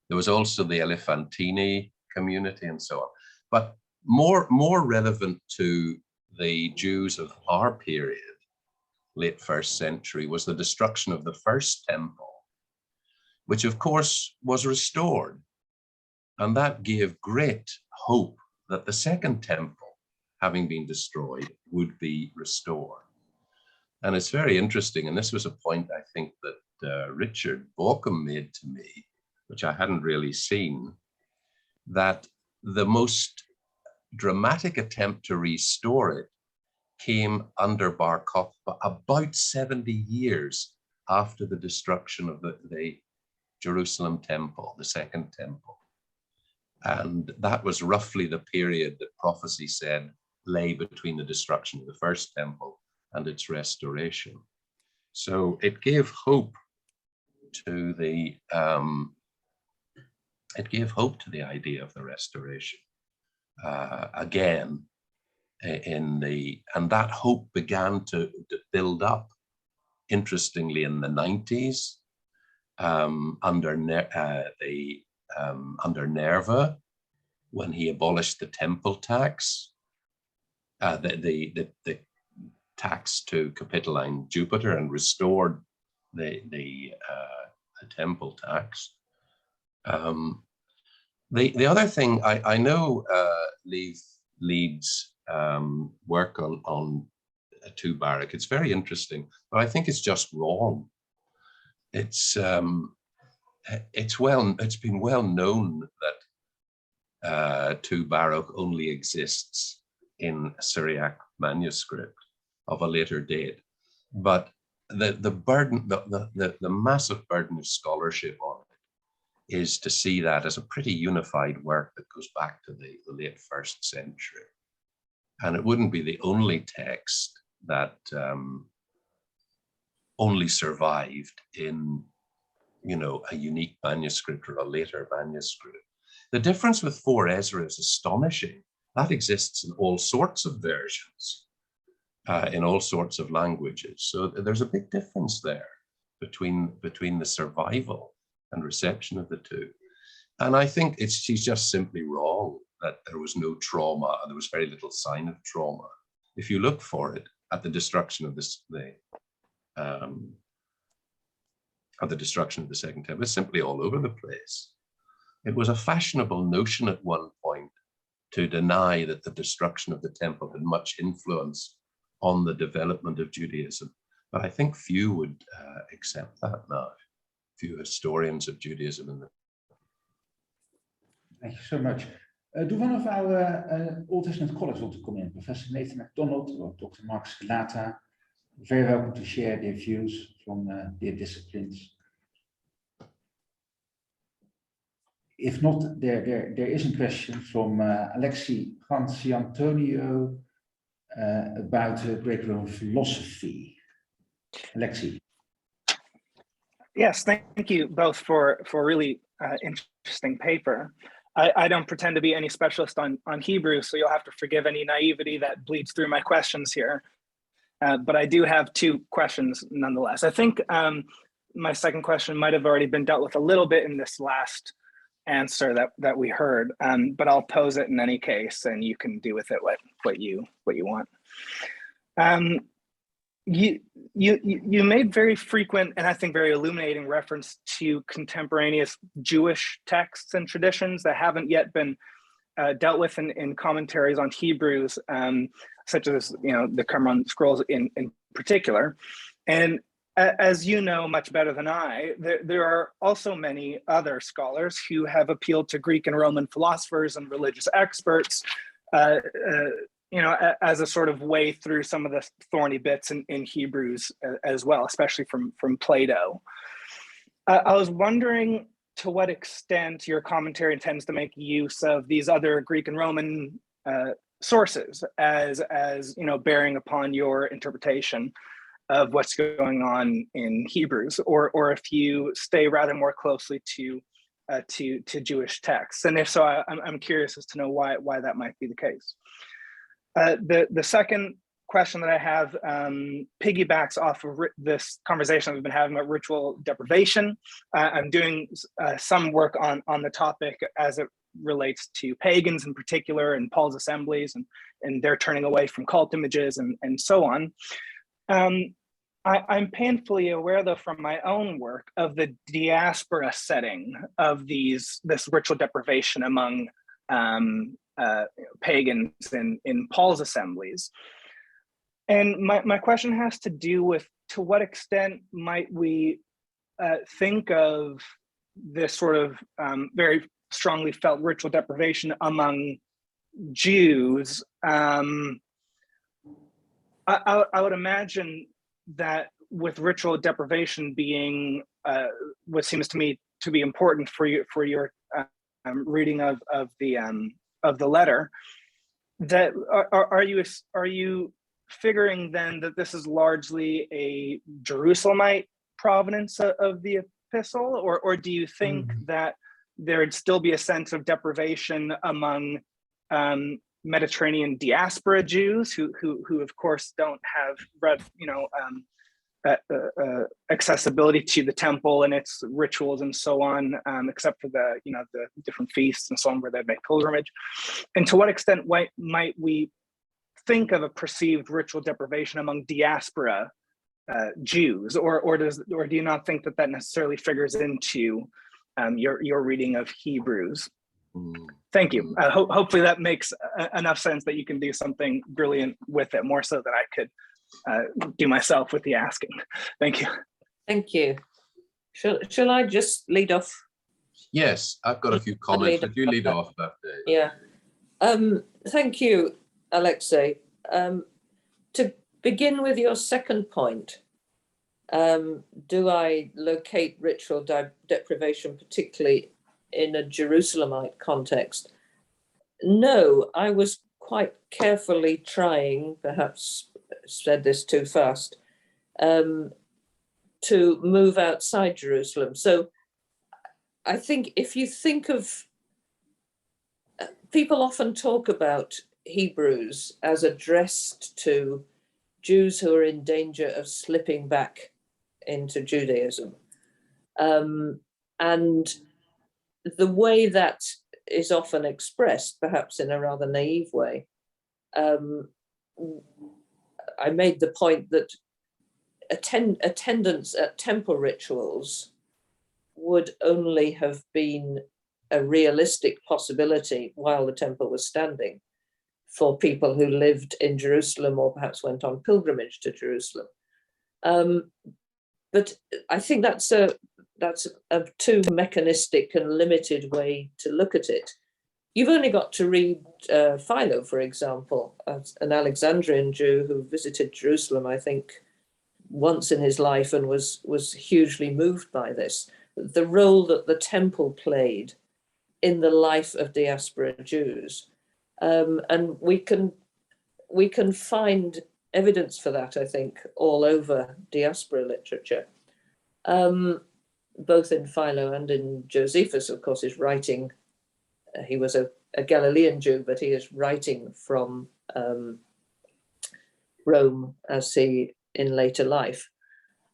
There was also the Elephantine community and so on. But more relevant to the Jews of our period, late 1st century, was the destruction of the First Temple, which of course was restored. And that gave great hope that the Second Temple, having been destroyed, would be restored. And it's very interesting, and this was a point I think that Richard Bauckham made to me, which I hadn't really seen, that the most dramatic attempt to restore it came under Bar Kokhba about 70 years after the destruction of the Jerusalem Temple, the Second Temple. And that was roughly the period that prophecy said lay between the destruction of the First Temple and its restoration. So it gave hope to the idea of the restoration again and that hope began to build up, interestingly, in the 90s under Nerva, when he abolished the temple tax, the tax to Capitoline Jupiter, and restored the temple tax. The other thing, I know Leeds work on Tu Baruch. It's very interesting, but I think it's just wrong. It's been well known that Tu Baruch only exists in a Syriac manuscript of a later date, but the burden, the massive burden of scholarship on it is to see that as a pretty unified work that goes back to the late 1st century. And it wouldn't be the only text that only survived in a unique manuscript or a later manuscript. The difference with 4 Ezra is astonishing. That exists in all sorts of versions, in all sorts of languages. So there's a big difference there between the survival and reception of the two. And I think she's just simply wrong that there was no trauma, and there was very little sign of trauma. If you look for it at the destruction of the Second Temple, it's simply all over the place. It was a fashionable notion at one point to deny that the destruction of the temple had much influence on the development of Judaism. But I think few would accept that now. Few historians of Judaism in the. Thank you so much. Do one of our Old Testament colleagues want to come in? Professor Nathan MacDonald or Dr. Mark Scalata, very welcome to share their views from their disciplines. If not, there is a question from Alexi Franciantonio about Greco-Roman philosophy. Alexi. Yes, thank you both for really interesting paper. I don't pretend to be any specialist on Hebrew, so you'll have to forgive any naivety that bleeds through my questions here. But I do have 2 questions nonetheless. I think my second question might have already been dealt with a little bit in this last answer that we heard, but I'll pose it in any case, and you can do with it what you want. You made very frequent and I think very illuminating reference to contemporaneous Jewish texts and traditions that haven't yet been dealt with in commentaries on Hebrews, such as the Qumran scrolls in particular. And as you know much better than I, there are also many other scholars who have appealed to Greek and Roman philosophers and religious experts as a sort of way through some of the thorny bits in Hebrews as well, especially from Plato. I was wondering to what extent your commentary intends to make use of these other Greek and Roman sources as bearing upon your interpretation of what's going on in Hebrews, or if you stay rather more closely to Jewish texts, and if so, I'm curious as to know why that might be the case. The second question that I have piggybacks off of this conversation we've been having about ritual deprivation. I'm doing some work on the topic as it relates to pagans in particular, and Paul's assemblies, and they're turning away from cult images and so on. I'm painfully aware, though, from my own work of the diaspora setting of this ritual deprivation among pagans in Paul's assemblies. And my question has to do with, to what extent might we think of this sort of very strongly felt ritual deprivation among Jews? I would imagine that with ritual deprivation being what seems to me to be important for your reading of the letter, that are you figuring then that this is largely a Jerusalemite provenance of the epistle, or do you think that there would still be a sense of deprivation among Mediterranean diaspora Jews who of course don't have accessibility to the temple and its rituals and so on, except for the different feasts and so on where they make pilgrimage? And to what extent might we think of a perceived ritual deprivation among diaspora Jews, or do you not think that necessarily figures into your reading of Hebrews? Thank you. Hopefully that makes enough sense that you can do something brilliant with it, more so than I could do myself with the asking. Thank you. Thank you. Shall I just lead off? Yes, I've got a few comments, but you lead off that day. Yeah. Thank you, Alexei. To begin with your second point, do I locate ritual deprivation particularly in a Jerusalemite context? No, I was quite carefully trying, perhaps said this too fast, to move outside Jerusalem. So I think if you think of, people often talk about Hebrews as addressed to Jews who are in danger of slipping back into Judaism. And the way that is often expressed, perhaps in a rather naive way, I made the point that attendance at temple rituals would only have been a realistic possibility while the temple was standing for people who lived in Jerusalem or perhaps went on pilgrimage to Jerusalem. But I think that's a too mechanistic and limited way to look at it. You've only got to read Philo, for example, an Alexandrian Jew who visited Jerusalem, I think, once in his life and was hugely moved by this. The role that the temple played in the life of diaspora Jews. And we can find evidence for that, I think, all over diaspora literature. Both in Philo and in Josephus, of course, is writing. He was a Galilean Jew, but he is writing from Rome as he in later life.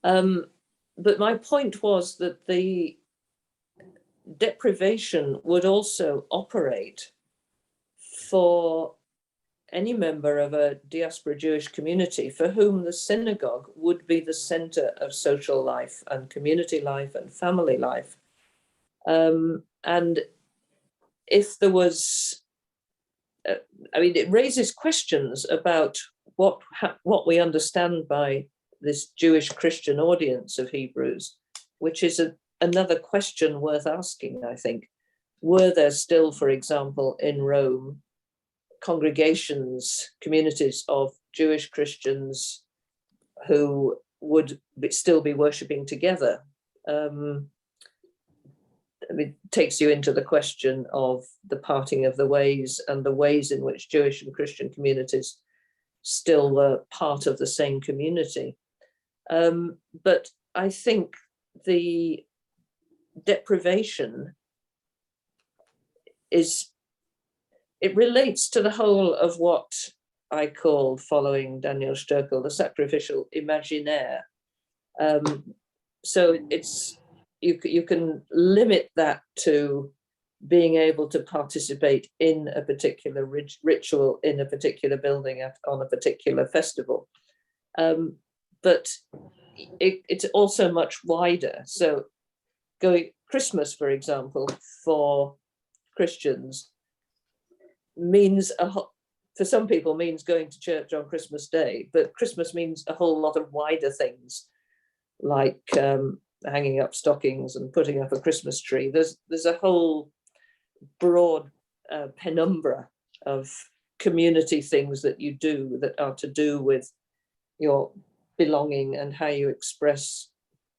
But my point was that the deprivation would also operate for any member of a diaspora Jewish community for whom the synagogue would be the center of social life and community life and family life. And if there was, it raises questions about what we understand by this Jewish Christian audience of Hebrews, which is another question worth asking, I think. Were there still, for example, in Rome, congregations, communities of Jewish Christians who would still be worshipping together? It takes you into the question of the parting of the ways and the ways in which Jewish and Christian communities still were part of the same community. But I think the deprivation it relates to the whole of what I call, following Daniel Sturkel, the sacrificial imaginaire. So it's you can limit that to being able to participate in a particular ritual in a particular building on a particular festival. But it's also much wider. So Christmas, for example, for Christians means for some people means going to church on Christmas Day, but Christmas means a whole lot of wider things, like hanging up stockings and putting up a Christmas tree. There's a whole broad penumbra of community things that you do that are to do with your belonging and how you express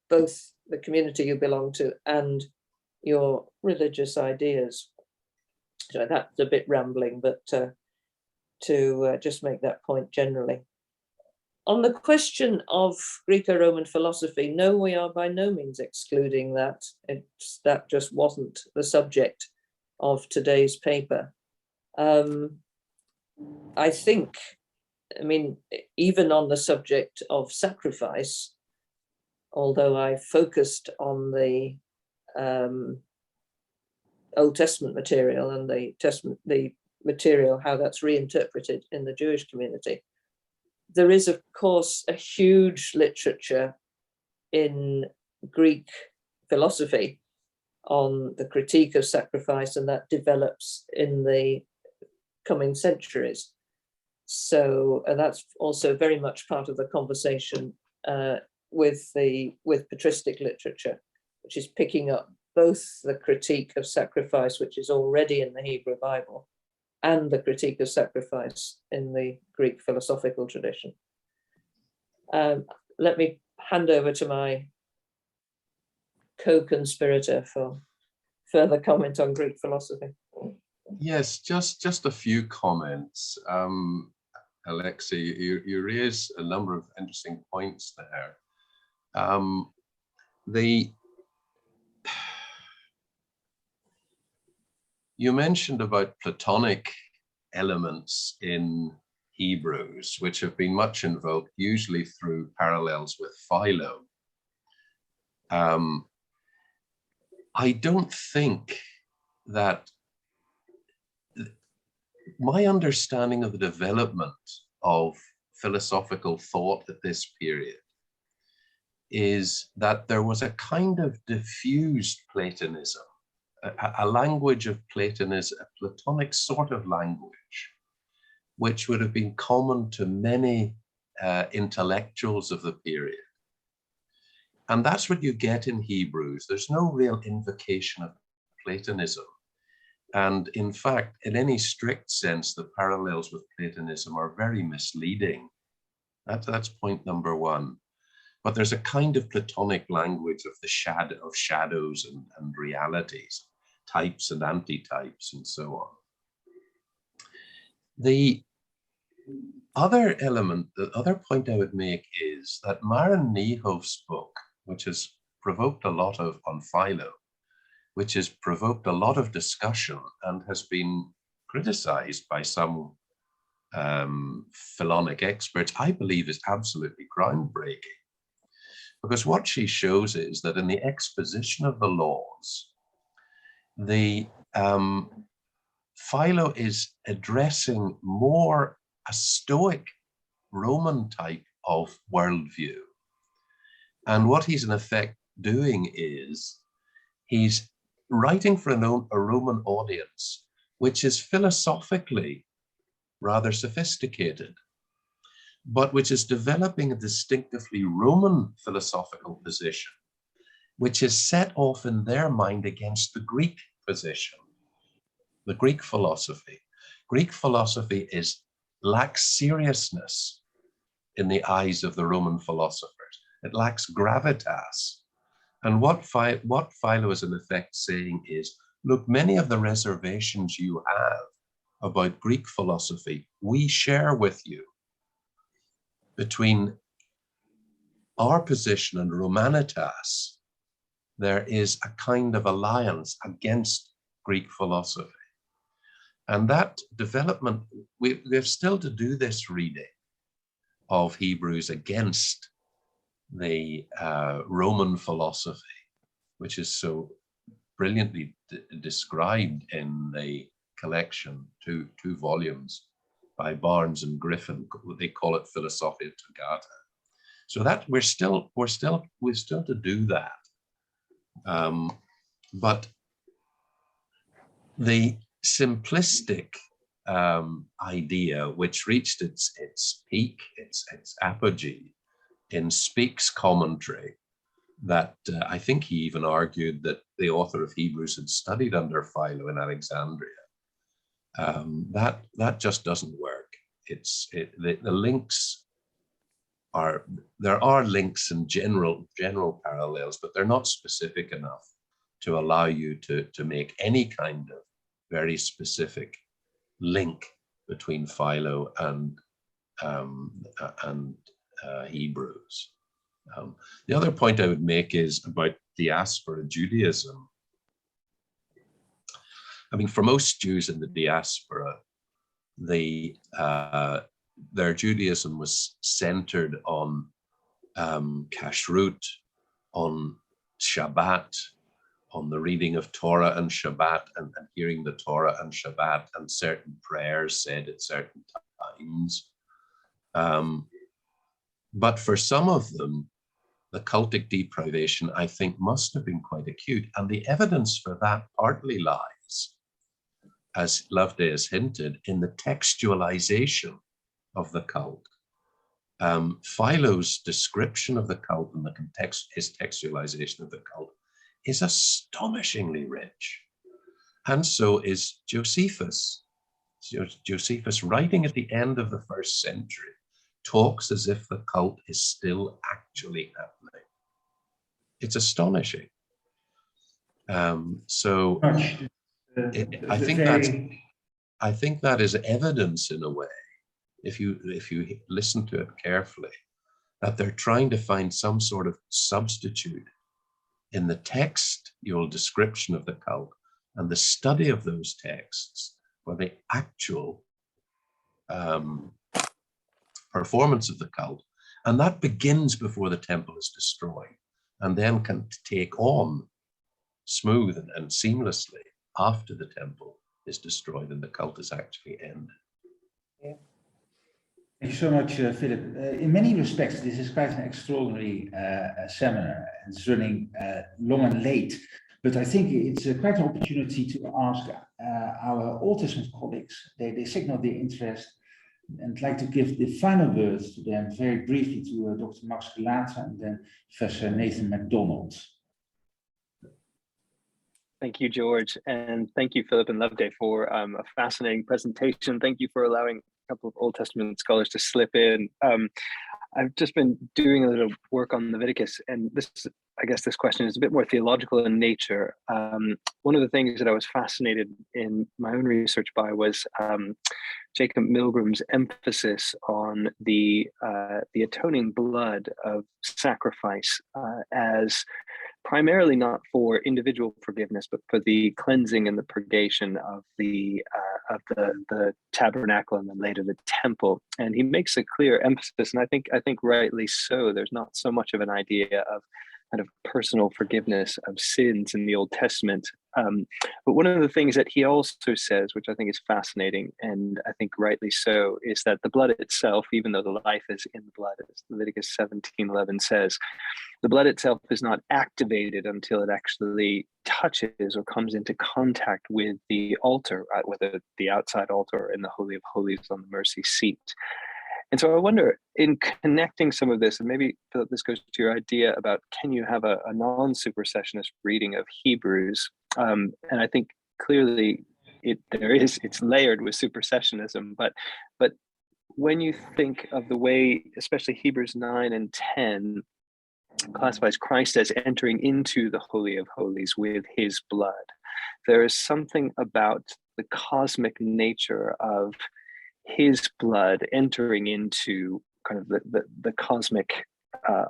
both the community you belong to and your religious ideas. So that's a bit rambling, but to just make that point generally. On the question of Greco-Roman philosophy, no, we are by no means excluding that. That just wasn't the subject of today's paper. I think, even on the subject of sacrifice, although I focused on the Old Testament material and the material, how that's reinterpreted in the Jewish community, there is, of course, a huge literature in Greek philosophy on the critique of sacrifice, and that develops in the coming centuries. So, and that's also very much part of the conversation with patristic literature, which is picking up both the critique of sacrifice, which is already in the Hebrew Bible, and the critique of sacrifice in the Greek philosophical tradition. Let me hand over to my co-conspirator for further comment on Greek philosophy. Yes, just a few comments. Alexei, you raise a number of interesting points there. you mentioned about Platonic elements in Hebrews, which have been much invoked, usually through parallels with Philo. I don't think that my understanding of the development of philosophical thought at this period is that there was a kind of diffused Platonism, a language of Platonism, a Platonic sort of language, which would have been common to many intellectuals of the period. And that's what you get in Hebrews. There's no real invocation of Platonism. And in fact, in any strict sense, the parallels with Platonism are very misleading. That's point number one. But there's a kind of Platonic language of the shadows and realities, types and antitypes, and so on. The other element, the other point I would make is that Maren Niehoff's book, which has provoked a lot on Philo, which has provoked a lot of discussion and has been criticized by some Philonic experts, I believe is absolutely groundbreaking. Because what she shows is that in the exposition of the laws, the Philo is addressing more a Stoic Roman type of worldview. And what he's in effect doing is he's writing for a Roman audience, which is philosophically rather sophisticated, but which is developing a distinctively Roman philosophical position, which is set off in their mind against the Greek position, the Greek philosophy. Greek philosophy lacks seriousness in the eyes of the Roman philosophers. It lacks gravitas. And what Philo is in effect saying is, look, many of the reservations you have about Greek philosophy, we share with you. Between our position and Romanitas, there is a kind of alliance against Greek philosophy. And that development, we have still to do this reading of Hebrews against the Roman philosophy, which is so brilliantly described in the collection, two volumes by Barnes and Griffin. They call it Philosophia Togata. So that we're still to do that. But the simplistic idea, which reached its peak, its apogee in Speke's commentary, that I think he even argued that the author of Hebrews had studied under Philo in Alexandria. That just doesn't work. The links are, there are links and general parallels, but they're not specific enough to allow you to make any kind of very specific link between Philo and Hebrews. The other point I would make is about diaspora Judaism. I mean, for most Jews in the diaspora, their Judaism was centered on kashrut, on Shabbat, on the reading of Torah and Shabbat, and hearing the Torah and Shabbat, and certain prayers said at certain times. But for some of them, the cultic deprivation, I think, must have been quite acute. And the evidence for that partly lies, as Loveday has hinted, in the textualization of the cult. Philo's description of the cult and his textualization of the cult is astonishingly rich. And so is Josephus. Josephus, writing at the end of the 1st century, talks as if the cult is still actually happening. It's astonishing. I think that is evidence in a way, if you listen to it carefully, that they're trying to find some sort of substitute in the textual description of the cult and the study of those texts for the actual performance of the cult. And that begins before the temple is destroyed, and then can take on smooth and seamlessly after the temple is destroyed and the cult is actually ended. Yeah. Thank you so much, Philip. In many respects, this is quite an extraordinary seminar, and it's running long and late. But I think it's quite an opportunity to ask our Old Testament colleagues. They signal their interest, and I'd like to give the final words to them very briefly to Dr. Max Gelata and then Professor Nathan MacDonald. Thank you, George, and thank you, Philip and Loveday, for a fascinating presentation. Thank you for allowing a couple of Old Testament scholars to slip in. I've just been doing a little work on Leviticus, and I guess this question is a bit more theological in nature. One of the things that I was fascinated in my own research by was Jacob Milgram's emphasis on the atoning blood of sacrifice as primarily not for individual forgiveness, but for the cleansing and the purgation of the tabernacle and then later the temple. And he makes a clear emphasis, and I think rightly so. There's not so much of an idea of kind of personal forgiveness of sins in the Old Testament. But one of the things that he also says, which I think is fascinating, and I think rightly so, is that the blood itself, even though the life is in the blood, as Leviticus 17:11 says, the blood itself is not activated until it actually touches or comes into contact with the altar, whether the outside altar or in the Holy of Holies on the mercy seat. And so I wonder, in connecting some of this, and maybe Philip, this goes to your idea about can you have a non-supersessionist reading of Hebrews? And I think clearly it's layered with supersessionism, but when you think of the way, especially Hebrews 9 and 10 classifies Christ as entering into the Holy of Holies with his blood, there is something about the cosmic nature of his blood entering into kind of the cosmic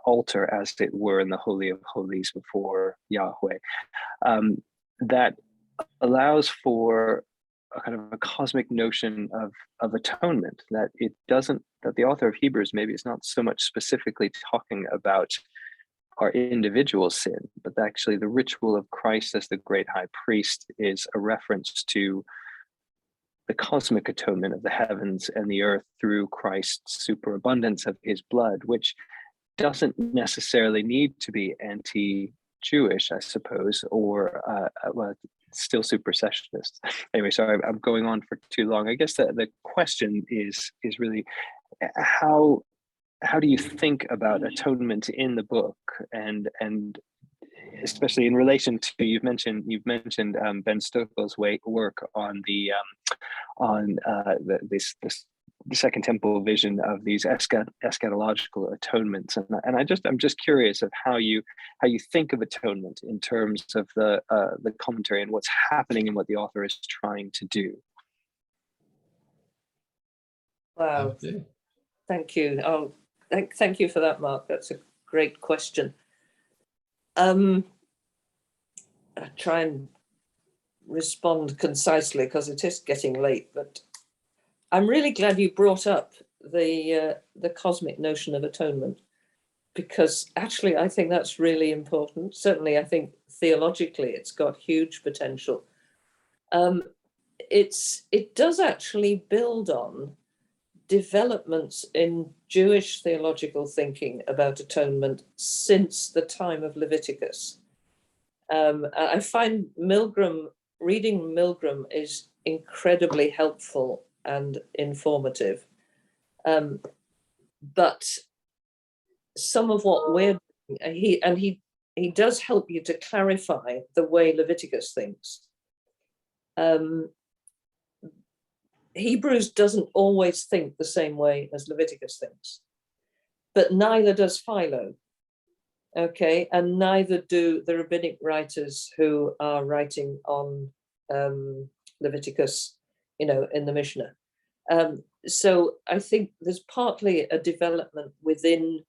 altar, as it were, in the Holy of Holies before Yahweh, that allows for a kind of a cosmic notion of atonement, that the author of Hebrews maybe is not so much specifically talking about our individual sin, but actually the ritual of Christ as the great high priest is a reference to the cosmic atonement of the heavens and the earth through Christ's superabundance of his blood, which doesn't necessarily need to be anti-Jewish, I suppose, or well, still supersessionist. Anyway, sorry, I'm going on for too long. I guess the question is really how do you think about atonement in the book, and especially in relation to you've mentioned Ben Stokel's work on this Second Temple vision of these eschatological atonements, and I'm just curious of how you think of atonement in terms of the commentary and what's happening and what the author is trying to do. Wow, thank you. Oh, thank you for that, Mark. That's a great question. I try and respond concisely because it is getting late, but I'm really glad you brought up the cosmic notion of atonement, because actually I think that's really important. Certainly, I think theologically it's got huge potential. It does actually build on developments in Jewish theological thinking about atonement since the time of Leviticus. I find reading Milgram is incredibly helpful and informative. But some of what we're doing, he does help you to clarify the way Leviticus thinks. Hebrews doesn't always think the same way as Leviticus thinks, but neither does Philo. Okay, and neither do the rabbinic writers who are writing on Leviticus, in the Mishnah. So I think there's partly a development within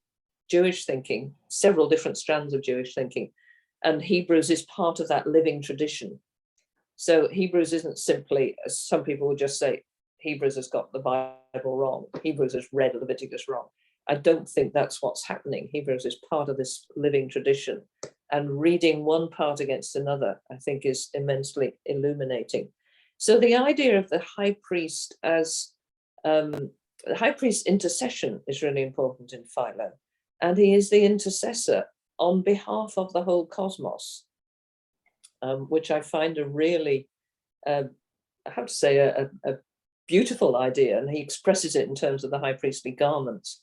Jewish thinking, several different strands of Jewish thinking, and Hebrews is part of that living tradition. So Hebrews isn't simply, as some people would just say, Hebrews has got the Bible wrong. Hebrews has read Leviticus wrong. I don't think that's what's happening. Hebrews is part of this living tradition, and reading one part against another, I think, is immensely illuminating. So the idea of the high priest as the high priest's intercession is really important in Philo, and he is the intercessor on behalf of the whole cosmos, which I find a really, I have to say, a beautiful idea, and he expresses it in terms of the high priestly garments,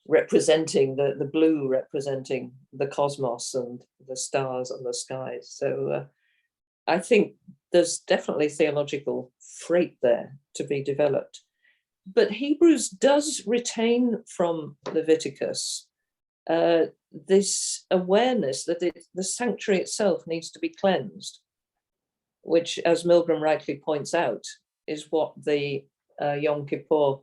representing the blue, representing the cosmos and the stars and the skies. So I think there's definitely theological freight there to be developed. But Hebrews does retain from Leviticus this awareness that the sanctuary itself needs to be cleansed, which, as Milgram rightly points out, is what the Yom Kippur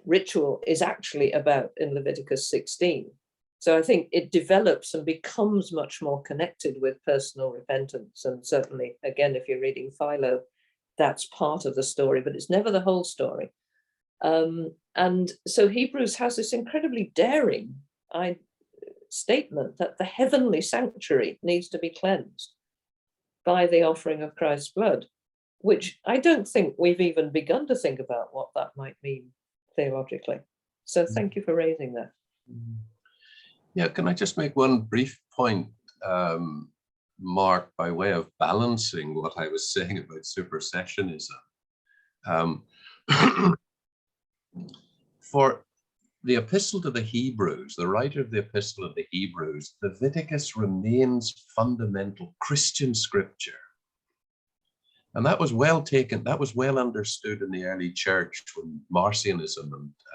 ritual is actually about in Leviticus 16. So I think it develops and becomes much more connected with personal repentance. And certainly, again, if you're reading Philo, that's part of the story, but it's never the whole story. And so Hebrews has this incredibly daring statement that the heavenly sanctuary needs to be cleansed by the offering of Christ's blood, which I don't think we've even begun to think about what that might mean theologically. So thank you for raising that. Yeah, can I just make one brief point, Mark, by way of balancing what I was saying about supersessionism? For the epistle to the Hebrews, the writer of the epistle of the Hebrews, Leviticus remains fundamental Christian scripture. And that was well taken, that was well understood in the early church when Marcionism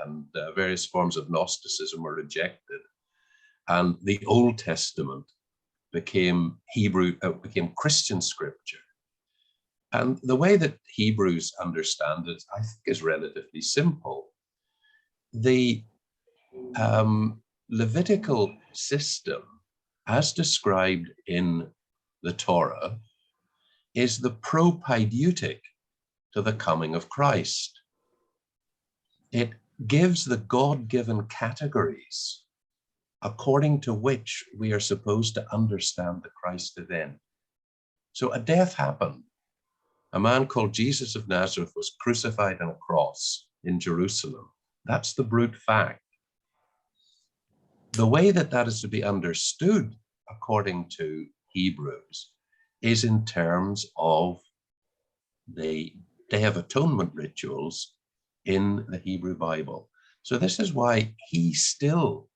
and various forms of Gnosticism were rejected. And the Old Testament became became Christian scripture. And the way that Hebrews understand it, I think, is relatively simple. The Levitical system, as described in the Torah, is the propaedeutic to the coming of Christ. It gives the God-given categories according to which we are supposed to understand the Christ event. So a death happened. A man called Jesus of Nazareth was crucified on a cross in Jerusalem. That's the brute fact. The way that that is to be understood, according to Hebrews, is in terms of the Day of Atonement rituals in the Hebrew Bible. So this is why he still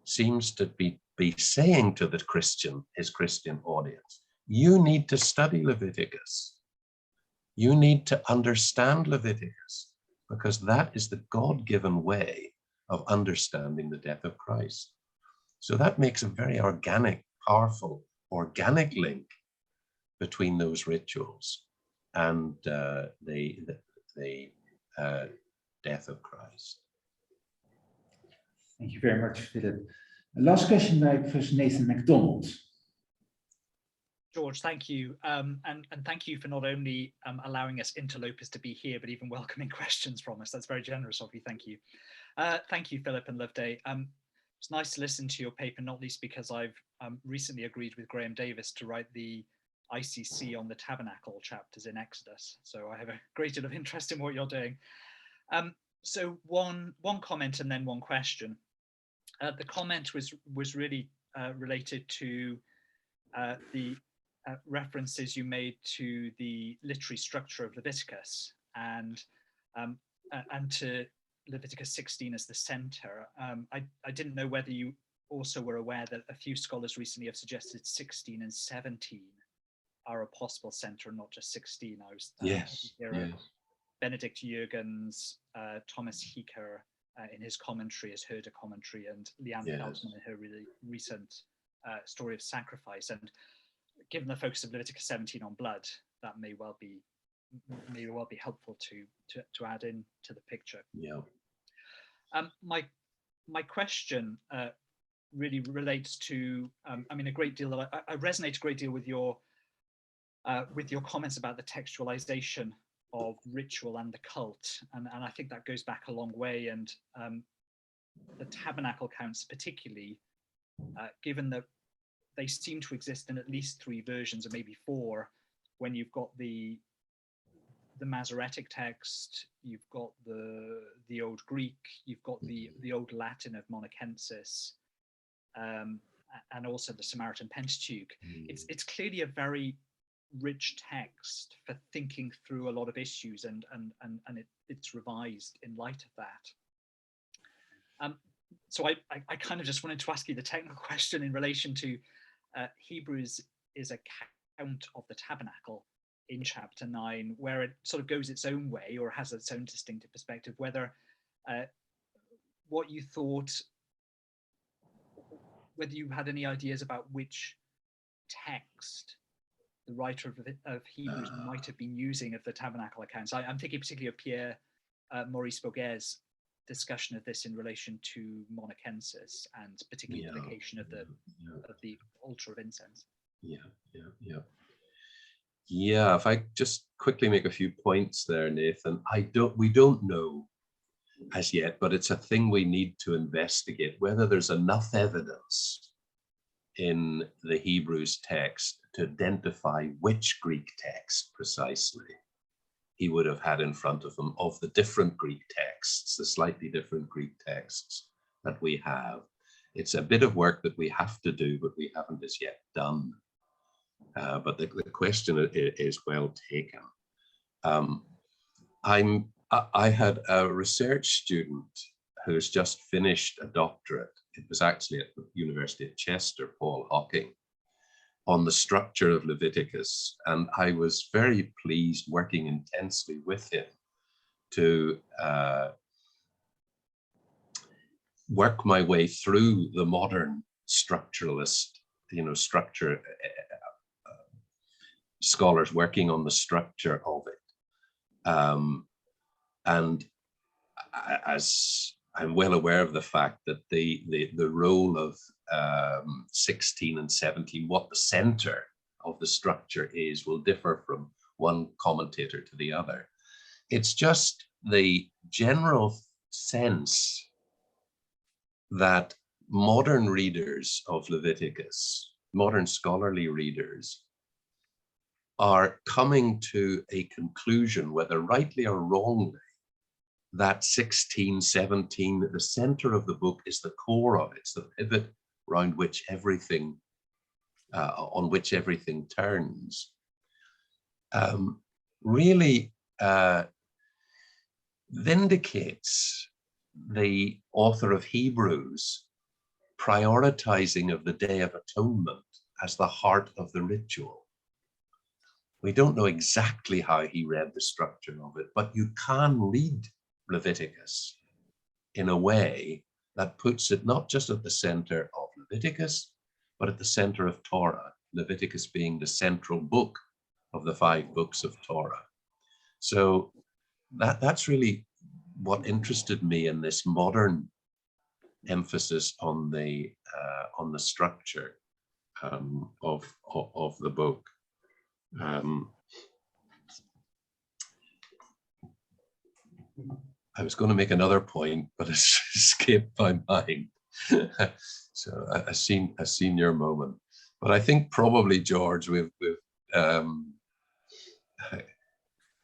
seems to be saying to his Christian audience, you need to study Leviticus. You need to understand Leviticus, because that is the God-given way of understanding the death of Christ. So that makes a very organic, powerful, organic link between those rituals and the death of Christ. Thank you very much, Philip. Last question by Professor Nathan MacDonald. George, thank you. And thank you for not only allowing us interlopers to be here, but even welcoming questions from us. That's very generous of you. Thank you. Thank you, Philip and Loveday. It's nice to listen to your paper, not least because I've recently agreed with Graham Davis to write the ICC on the tabernacle chapters in Exodus. So I have a great deal of interest in what you're doing. So one comment and then one question. The comment was really related to the references you made to the literary structure of Leviticus and to Leviticus 16 as the center. I didn't know whether you also were aware that a few scholars recently have suggested 16 and 17 are a possible center, and not just 16. I was yes. Benedict Jürgens, Thomas Hieker in his commentary, his Herder commentary, and Leanne Feldman in her really recent story of sacrifice. And given the focus of Leviticus 17 on blood, that may well be helpful to add in to the picture. Yeah. My question really relates to, I mean, a great deal. I resonate a great deal with your with your comments about the textualization of ritual and the cult, and I think that goes back a long way, and the tabernacle accounts particularly, given that they seem to exist in at least 3 versions, or maybe 4, when you've got the Masoretic text, you've got the Old Greek, you've got the Old Latin of Monacensis, and also the Samaritan Pentateuch. It's clearly a very rich text for thinking through a lot of issues, and it's revised in light of that. So I kind of just wanted to ask you the technical question in relation to Hebrews is a account of the tabernacle in chapter 9, where it sort of goes its own way or has its own distinctive perspective, whether what you thought, whether you had any ideas about which text the writer of Hebrews might have been using of the tabernacle accounts. I'm thinking particularly of Pierre Maurice Boguer's discussion of this in relation to Monacensis, and particularly the implication of the altar of incense. Yeah, if I just quickly make a few points there, Nathan. We don't know as yet, but it's a thing we need to investigate, whether there's enough evidence in the Hebrews text to identify which Greek text precisely he would have had in front of him of the different Greek texts, the slightly different Greek texts that we have. It's a bit of work that we have to do, but we haven't as yet done. But the question is well taken. I had a research student who's just finished a doctorate. It was actually at the University of Chester, Paul Hocking, on the structure of Leviticus. And I was very pleased working intensely with him to work my way through the modern structuralist, structure scholars working on the structure of it. And as I'm well aware of the fact that the role of 16 and 17, what the center of the structure is, will differ from one commentator to the other. It's just the general sense that modern readers of Leviticus, modern scholarly readers, are coming to a conclusion, whether rightly or wrongly, that 16, 17, the center of the book is the core of it. It's the pivot around which everything, on which everything turns. Really vindicates the author of Hebrews prioritizing of the Day of Atonement as the heart of the ritual. We don't know exactly how he read the structure of it, but you can read Leviticus in a way that puts it not just at the center of Leviticus, but at the center of Torah, Leviticus being the central book of the 5 books of Torah. So that's really what interested me in this modern emphasis on the structure of the book. I was going to make another point, but it's escaped my mind. So I've seen your moment, but I think probably, George, we've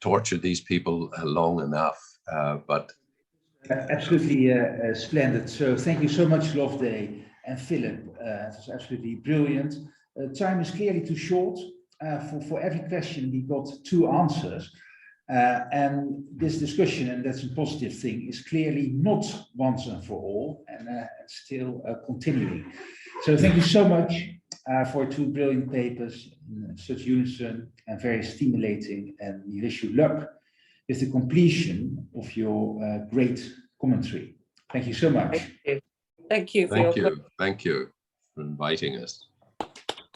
tortured these people long enough. But absolutely splendid. So thank you so much, Loveday and Philip. It was absolutely brilliant. Time is clearly too short. For every question, we got 2 answers. And this discussion, and that's a positive thing, is clearly not once and for all, and it's still continuing. So thank you so much for 2 brilliant papers in such unison and very stimulating, and we wish you luck with the completion of your great commentary. Thank you so much. Thank you for your thank you for inviting us.